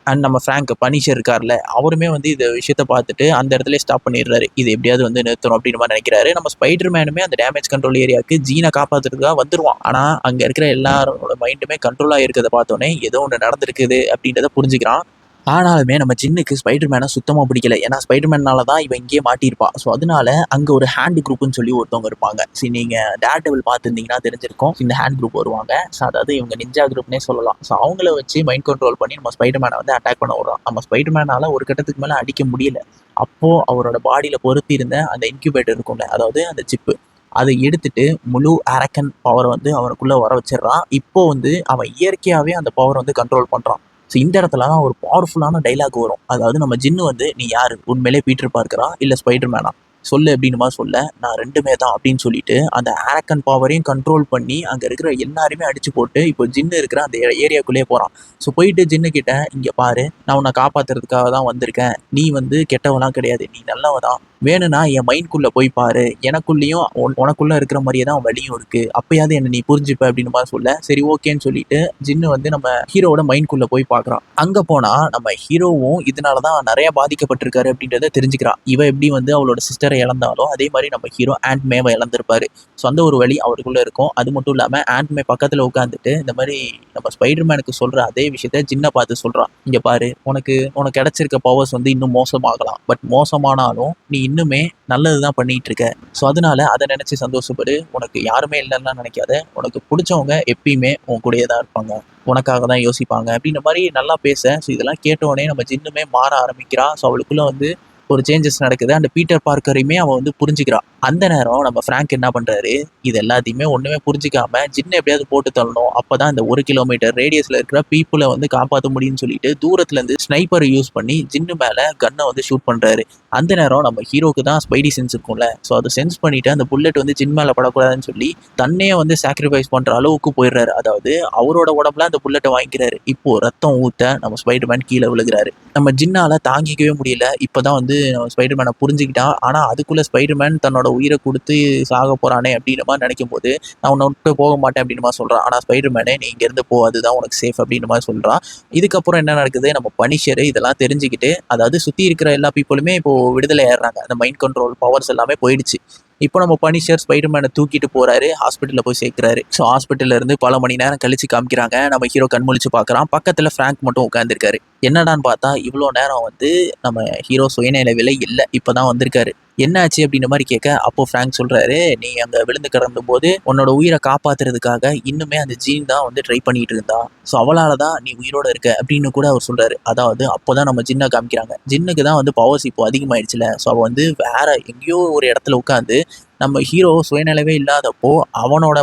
அண்ட் நம்ம ஃப்ராங்க் பனிஷர் இருக்கார்ல, அவருமே வந்து இந்த விஷயத்த பார்த்துட்டு அந்த இடத்துல ஸ்டாப் பண்ணிடுறாரு. இது எப்படியாவது வந்து நிறுத்தணும் அப்படின்னு மாதிரி நினைக்கிறாரு. நம்ம ஸ்பைடர் மேனுமே அந்த டேமேஜ் கண்ட்ரோல் ஏரியாவுக்கு ஜீனை காப்பாற்றுறதுக்காக வந்துருவான். ஆனால் அங்கே இருக்கிற எல்லாரோட மைண்டுமே கண்ட்ரோலாக இருக்கிறத பார்த்தோன்னே ஏதோ ஒன்று நடந்திருக்குது அப்படின்றத புரிஞ்சுக்கிறான். ஆனாலுமே நம்ம ஜின்னுக்கு ஸ்பைடர் மேனை சுத்தமாக பிடிக்கல. ஏன்னா ஸ்பைடர் மேனால தான் இவன் இங்கேயே மாட்டியிருப்பா. ஸோ அதனால அங்கே ஒரு ஹேண்ட் குரூப்னு சொல்லி ஒருத்தவங்க இருப்பாங்க. சரி, நீங்கள் டேர் டெவில் பார்த்துருந்தீங்கன்னா தெரிஞ்சிருக்கும். இந்த ஹேண்ட் குரூப் வருவாங்க. ஸோ அதாவது இவங்க நிஞ்சா குரூப்னே சொல்லலாம். ஸோ அவங்கள வச்சு மைண்ட் கண்ட்ரோல் பண்ணி நம்ம ஸ்பைடர் மேனை வந்து அட்டாக் பண்ண விடுறோம். நம்ம ஸ்பைடர் மேனால ஒரு கட்டத்துக்கு மேலே அடிக்க முடியல. அப்போது அவரோட பாடியில் பொருத்தி இருந்த அந்த இன்குபேட்டர் இருக்கும்ல, அதாவது அந்த சிப்பு, அதை எடுத்துட்டு முழு அரக்கன் பவரை வந்து அவனுக்குள்ளே வர வச்சிடறான். இப்போ வந்து அவன் இயற்கையாகவே அந்த பவரை வந்து கண்ட்ரோல் பண்ணுறான். ஸோ இந்த இடத்துல தான் ஒரு பவர்ஃபுல்லான டைலாக் வரும். அதாவது நம்ம ஜின்னு வந்து, நீ யார், உண்மையிலே பீட்டர் பார்க்கறா இல்லை ஸ்பைடர் மேனா சொல்லு அப்படின்னுமா சொல்ல, நான் 2மே தான் அப்படின்னு சொல்லிட்டு அந்த அரக்கன் பவரையும் கண்ட்ரோல் பண்ணி அங்கே இருக்கிற எல்லாருமே அடிச்சு போட்டு இப்போ ஜின்னு இருக்கிற அந்த ஏரியாக்குள்ளேயே போகிறான். ஸோ போயிட்டு ஜின்னு கிட்ட, இங்கே பாரு, நான் உன்னை காப்பாற்றுறதுக்காக தான் வந்திருக்கேன். நீ வந்து கெட்டவெல்லாம் கிடையாது, நீ நல்லவ தான். வேணும்னா என் மைண்ட்குள்ளே போய் பாரு, எனக்குள்ளேயும் உனக்குள்ளே இருக்கிற மாதிரியே தான் வழியும் இருக்குது. அப்போயாவது என்னை நீ புரிஞ்சுப்ப அப்படின்னு மாதிரி சொல்ல, சரி ஓகேன்னு சொல்லிட்டு ஜின்னு வந்து நம்ம ஹீரோவோட மைண்ட்குள்ளே போய் பார்க்குறான். அங்கே போனால் நம்ம ஹீரோவும் இதனால தான் நிறைய பாதிக்கப்பட்டிருக்காரு அப்படின்றத தெரிஞ்சுக்கிறான். இவ எப்படி வந்து அவளோட சிஸ்டரை இழந்தாலும் அதே மாதிரி நம்ம ஹீரோ ஆண்ட் மேவை இழந்திருப்பாரு. ஸோ அந்த ஒரு வழி அவருக்குள்ளே இருக்கும். அது மட்டும் இல்லாமல் ஆண்ட் மே பக்கத்தில் உட்காந்துட்டு இந்த மாதிரி நம்ம ஸ்பைடர் மேனுக்கு சொல்கிற அதே விஷயத்த ஜின்னை பார்த்து சொல்கிறான். இங்கே பாரு, உனக்கு கிடைச்சிருக்க பவர்ஸ் வந்து இன்னும் மோசமாகலாம். பட் மோசமானாலும் நீ இன்னுமே நல்லது தான் பண்ணிட்டு இருக்க. ஸோ அதனால அதை நினச்சி சந்தோஷப்படு. உனக்கு யாருமே இல்லைன்னா நினைக்காத. உனக்கு பிடிச்சவங்க எப்பயுமே உன் கூடயே தான் இருப்பாங்க, உனக்காக தான் யோசிப்பாங்க அப்படின்ற மாதிரி நல்லா பேச. ஸோ இதெல்லாம் கேட்டோடனே நம்ம ஜின்னுமே மாற ஆரம்பிக்கிறா. ஸோ அவளுக்குள்ள வந்து ஒரு சேஞ்சஸ் நடக்குது. அந்த பீட்டர் பார்க்கரையுமே அவன் வந்து புரிஞ்சுக்கிறான். அந்த நேரம் நம்ம ஃப்ராங்க் என்ன பண்ணுறாரு, இது எல்லாத்தையுமே ஒன்றுமே புரிஞ்சிக்காம ஜின்னை எப்படியாவது போட்டு தள்ளணும், அப்போ தான் இந்த 1 கிலோமீட்டர் ரேடியஸில் இருக்கிற பீப்புளை வந்து காப்பாற்ற முடியும்னு சொல்லிட்டு தூரத்துலேருந்து ஸ்னைப்பரை யூஸ் பண்ணி ஜின்னு மேலே கன்னை வந்து ஷூட் பண்ணுறாரு. அந்த நேரம் நம்ம ஹீரோக்கு தான் ஸ்பைடி சென்ஸ் இருக்கும்ல, ஸோ அதை சென்ஸ் பண்ணிவிட்டு அந்த புல்லட் வந்து ஜின் மேலே படக்கூடாதுன்னு சொல்லி தன்னையே வந்து சாக்ரிஃபைஸ் பண்ணுற அளவுக்கு போயிடுறாரு. அதாவது அவரோட உடம்புல அந்த புல்லட்டை வாங்கிக்கிறாரு. இப்போது ரத்தம் ஊற்ற நம்ம ஸ்பைடர் மேன் கீழே விழுகிறாரு. நம்ம ஜின்னால் தாங்கிக்கவே முடியல. இப்போ தான் வந்து நம்ம ஸ்பைடர் மேனை புரிஞ்சுக்கிட்டான். ஆனால் அதுக்குள்ளே ஸ்பைடர் மேன் தன்னோட உயிரை கொடுத்து சாக போகிறானே அப்படின்ற மாதிரி நினைக்கும் போது, நான் உன்னை விட்டு போக மாட்டேன் அப்படின்னு மாதிரி சொல்கிறான். ஆனால் ஸ்பைடர் மேனே, நீ இங்கேருந்து போ, அதுதான் உனக்கு சேஃப் அப்படின்ற மாதிரி சொல்கிறான். இதுக்கப்புறம் என்ன நடக்குது, நம்ம பனிஷர் இதெல்லாம் தெரிஞ்சுக்கிட்டு, அதாவது சுற்றி இருக்கிற எல்லா பீப்புளுமே இப்போது விடுதலை ஆயிடுறாங்க. அந்த மைண்ட் கண்ட்ரோல் பவர்ஸ் எல்லாமே போயிடுச்சு. இப்போ நம்ம பனிஷர் ஸ்பைடர் மேனை தூக்கிட்டு போறாரு, ஹாஸ்பிட்டலில் போய் சேர்க்கிறாரு. ஸோ ஹாஸ்பிட்டல்ல இருந்து பல மணி நேரம் கழிச்சு காமிக்கிறாங்க. நம்ம ஹீரோ கண்முழிச்சு பார்க்குறான். பக்கத்தில் ஃப்ராங்க் மட்டும் உட்காந்துருக்காரு. என்னடான்னு பார்த்தா இவ்வளோ நேரம் வந்து நம்ம ஹீரோ சுயநிலைவில் இல்லை, இப்போ தான் வந்திருக்காரு. என்னாச்சு அப்படின்ற மாதிரி கேட்க, அப்போ ஃப்ராங்க் சொல்றாரு, நீ அங்கே விழுந்து கிடந்த போது உன்னோட உயிரை காப்பாத்துறதுக்காக இன்னுமே அந்த ஜீன் தான் வந்து ட்ரை பண்ணிட்டு இருந்தா. ஸோ அவளால தான் நீ உயிரோட இருக்க அப்படின்னு கூட அவர் சொல்றாரு. அதாவது அப்போதான் நம்ம ஜின்னை காமிக்கிறாங்க. ஜின்னுக்கு தான் வந்து பவர்ஸ் இப்போ அதிகமாயிடுச்சுல. ஸோ அவள் வந்து வேற எங்கேயோ ஒரு இடத்துல உட்காந்து நம்ம ஹீரோ சுயநிலைவே இல்லாதப்போ அவனோட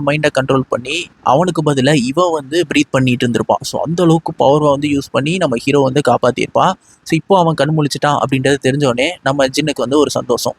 மைண்டை கண்ட்ரோல் பண்ணி அவனுக்கு பதிலாக இவ வந்து ப்ரீத் பண்ணிட்டு இருந்திருப்பான். ஸோ அந்த அளவுக்கு பவரை வந்து யூஸ் பண்ணி நம்ம ஹீரோ வந்து காப்பாற்றிருப்பான். ஸோ இப்போ அவன் கண் முழிச்சிட்டான் அப்படின்றது தெரிஞ்சோடனே நம்ம ஜின்னுக்கு வந்து ஒரு சந்தோஷம்.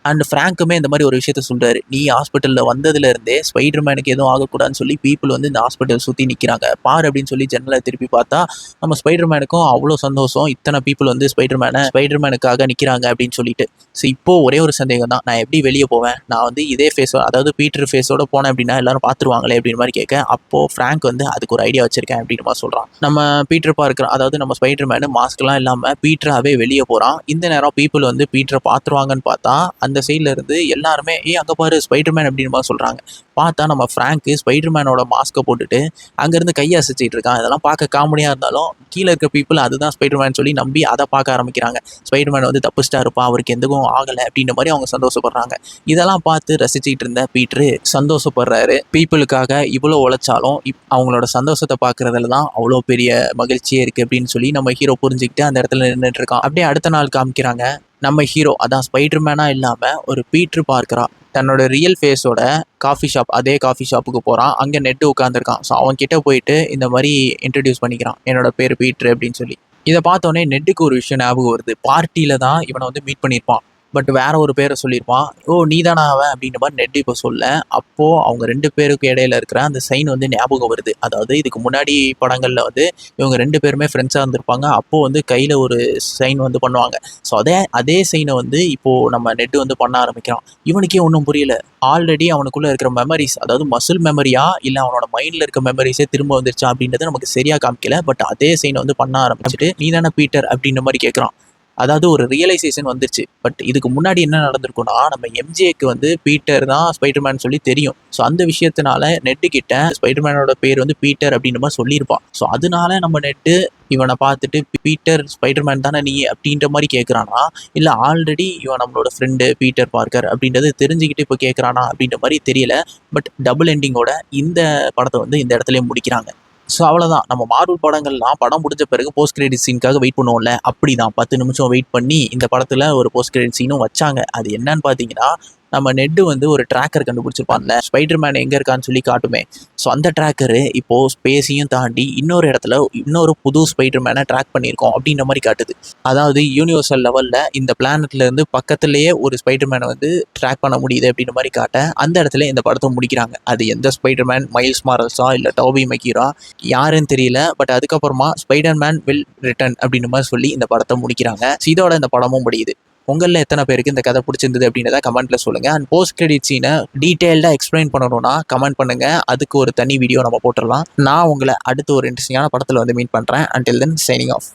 அண்ட் ஃப்ராங்க்குமே இந்த மாதிரி ஒரு விஷயத்த சொல்றாரு. நீ ஹாஸ்பிட்டலில் வந்ததுல இருந்தே ஸ்பைடர்மேனுக்கு எதுவும் ஆகக்கூடாதுன்னு சொல்லி பீப்புள் வந்து இந்த ஹாஸ்பிட்டல் சுற்றி நிற்கிறாங்க பார் அப்படின்னு சொல்லி ஜன்னலை திருப்பி பார்த்தா நம்ம ஸ்பைடர்மேனுக்கும் அவ்வளோ சந்தோஷம். இத்தனை பீப்புள் வந்து ஸ்பைடர்மேனுக்காக நிற்கிறாங்க அப்படின்னு சொல்லிட்டு. ஸோ இப்போ ஒரே ஒரு சந்தேகம் தான், நான் எப்படி வெளியே போவேன்? நான் வந்து இதே ஃபேஸோ அதாவது பீட்டர் ஃபேஸோட போனேன் அப்படின்னா எல்லாரும் பார்த்துருவாங்களே அப்படின்னு மாதிரி கேட்க, அப்போ ஃப்ராங்க் வந்து அதுக்கு ஒரு ஐடியா வச்சிருக்கேன் அப்படின்னு மாதிரி சொல்கிறான். நம்ம பீட்டர் பார்க்குறோம், அதாவது நம்ம ஸ்பைடர்மேனு மாஸ்க்லாம் இல்லாமல் பீட்டராகவே வெளியே போகிறான். இந்த நேரம் பீப்புள் வந்து பீட்டரை பார்த்துருவாங்கன்னு பார்த்தா அந்த சைடில் இருந்து எல்லாருமே அங்கே பாரு ஸ்பைடர்மேன் அப்படின்னு மாதிரி சொல்கிறாங்க. பார்த்தா நம்ம ஃப்ராங்க்கு ஸ்பைடர்மேனோட மாஸ்க்கை போட்டுட்டு அங்கேருந்து கையை அசைச்சிட்டு இருக்கான். இதெல்லாம் பார்க்க காமெடியாக இருந்தாலும் கீழே இருக்க பீப்புள் அதுதான் ஸ்பைடர்மேன் சொல்லி நம்பி அதை பார்க்க ஆரம்பிக்கிறாங்க. ஸ்பைடர்மேன் வந்து தப்பிச்சிட்டா இருப்பான், அவருக்கு எதுவும் ஆகலை அப்படின்ற மாதிரி அவங்க சந்தோஷப்படுறாங்க. இதெல்லாம் பார்த்து ரசிச்சுட்டு இருந்த பீட்ரு சந்தோஷப்படுறாரு. பீப்புளுக்காக இவ்வளோ உழைச்சாலும் அவங்களோட சந்தோஷத்தை பார்க்குறதுல தான் அவ்வளோ பெரிய மகிழ்ச்சியே இருக்குது அப்படின்னு சொல்லி நம்ம ஹீரோ புரிஞ்சுக்கிட்டு அந்த இடத்துல நின்றுட்டு இருக்கான். அப்படியே அடுத்த நாள் காமிக்கிறாங்க. நம்ம ஹீரோ அதான் ஸ்பைடர்மேனாக இல்லாமல் ஒரு பீட்ரு பார்க்கறான். தன்னோட ரியல் ஃபேஸோட காஃபி ஷாப், அதே காஃபி ஷாப்புக்கு போகிறான். அங்கே நெட்டு உட்காந்துருக்கான். ஸோ அவன் கிட்ட போயிட்டு இந்த மாதிரி இன்ட்ரடியூஸ் பண்ணிக்கிறான், என்னோட பேர் பீட்ரு அப்படின்னு சொல்லி. இதை பார்த்தோன்னே நெட்டுக்கு ஒரு விஷயம் ஞாபகம் வருது. பார்ட்டியில் தான் இவனை வந்து மீட் பண்ணியிருப்பான். பட் வேற ஒரு பேரை சொல்லியிருப்பான். ஓ நீ தானா அவன் அப்படின்ற மாதிரி நெட் இப்போ சொல்ல, அப்போது அவங்க 2 பேருக்கு இடையில இருக்கிற அந்த சைன் வந்து ஞாபகம் வருது. அதாவது இதுக்கு முன்னாடி படங்களில் வந்து இவங்க 2 பேருமே ஃப்ரெண்ட்ஸாக இருந்திருப்பாங்க. அப்போது வந்து கையில் ஒரு சைன் வந்து பண்ணுவாங்க. ஸோ அதே சைனை வந்து இப்போது நம்ம நெட்டு வந்து பண்ண ஆரம்பிக்கிறான். இவனுக்கே ஒன்றும் புரியல. ஆல்ரெடி அவனுக்குள்ளே இருக்கிற மெமரிஸ், அதாவது மசில் மெமரியா இல்லை அவனோட மைண்டில் இருக்க மெமரிஸே திரும்ப வந்துருச்சா அப்படின்றது நமக்கு சரியாக காமிக்கல. பட் அதே சைனை வந்து பண்ண ஆரம்பிச்சுட்டு நீ தானே பீட்டர் அப்படின்ற மாதிரி கேட்குறான். அதாவது ஒரு ரியலைசேஷன் வந்துருச்சு. பட் இதுக்கு முன்னாடி என்ன நடந்திருக்குன்னா, நம்ம எம்ஜேக்கு வந்து பீட்டர் தான் ஸ்பைடர்மேன் சொல்லி தெரியும். ஸோ அந்த விஷயத்தினால நெட்டு கிட்ட ஸ்பைடர்மேனோட பேர் வந்து பீட்டர் அப்படின்ற மாதிரி சொல்லியிருப்பான். ஸோ அதனால நம்ம நெட்டு இவனை பார்த்துட்டு பீட்டர் ஸ்பைடர்மேன் தானே நீ அப்படின்ற மாதிரி கேட்குறானா, இல்லை ஆல்ரெடி இவன் நம்மளோட ஃப்ரெண்டு பீட்டர் பார்க்கர் அப்படின்றது தெரிஞ்சுக்கிட்டு இப்போ கேட்குறானா அப்படின்ற மாதிரி தெரியல. பட் டபுள் எண்டிங்கோட இந்த படத்தை வந்து இந்த இடத்துலயே முடிக்கிறாங்க. ஸோ அவ்வளோதான். நம்ம மார்வல் படங்கள்லாம் படம் முடிஞ்ச பிறகு போஸ்ட் கிரெடிட் சீனுக்காக வெயிட் பண்ணுவோம்ல, அப்படி தான் 10 நிமிஷம் வெயிட் பண்ணி இந்த படத்தில் ஒரு போஸ்ட் கிரெடிட் சீனும் வச்சாங்க. அது என்னன்னு பார்த்தீங்கன்னா, நம்ம நெட்டு வந்து ஒரு ட்ராக்கர் கண்டுபிடிச்சிருப்பான்ல, ஸ்பைடர்மேன் எங்கே இருக்கான்னு சொல்லி காட்டுமே. ஸோ அந்த ட்ராக்கரு இப்போது ஸ்பேஸையும் தாண்டி இன்னொரு இடத்துல இன்னொரு புது ஸ்பைடர்மேனை ட்ராக் பண்ணியிருக்கோம் அப்படின்ற மாதிரி காட்டுது. அதாவது யூனிவர்சல் லெவலில் இந்த பிளானட்லேருந்து பக்கத்துலேயே ஒரு ஸ்பைடர்மேனை வந்து ட்ராக் பண்ண முடியுது அப்படின்ற மாதிரி காட்ட அந்த இடத்துல இந்த படத்தை முடிக்கிறாங்க. அது எந்த ஸ்பைடர்மேன், மைல்ஸ் மாரல்ஸா இல்லை டோபி மெகீரா யாருன்னு தெரியல. பட் அதுக்கப்புறமா ஸ்பைடர்மேன் வில் ரிட்டர்ன் அப்படின்ற மாதிரி சொல்லி இந்த படத்தை முடிக்கிறாங்க. இதோட இந்த படமும் முடியுது. உங்களில் எத்தனை பேருக்கு இந்த கதை பிடிச்சிருந்தது அப்படின்றத கமெண்ட்டில் சொல்லுங்கள். அண்ட் போஸ்ட் கிரெடிட் சீனை டீட்டெயில்டாக எக்ஸ்பிளைன் பண்ணணும்னா கமெண்ட் பண்ணுங்கள். அதுக்கு ஒரு தனி வீடியோ நம்ம போட்டுடலாம். நான் உங்களை அடுத்து ஒரு இன்ட்ரெஸ்டிங்கான படத்தில் வந்து மீட் பண்ணுறேன். Until then signing off.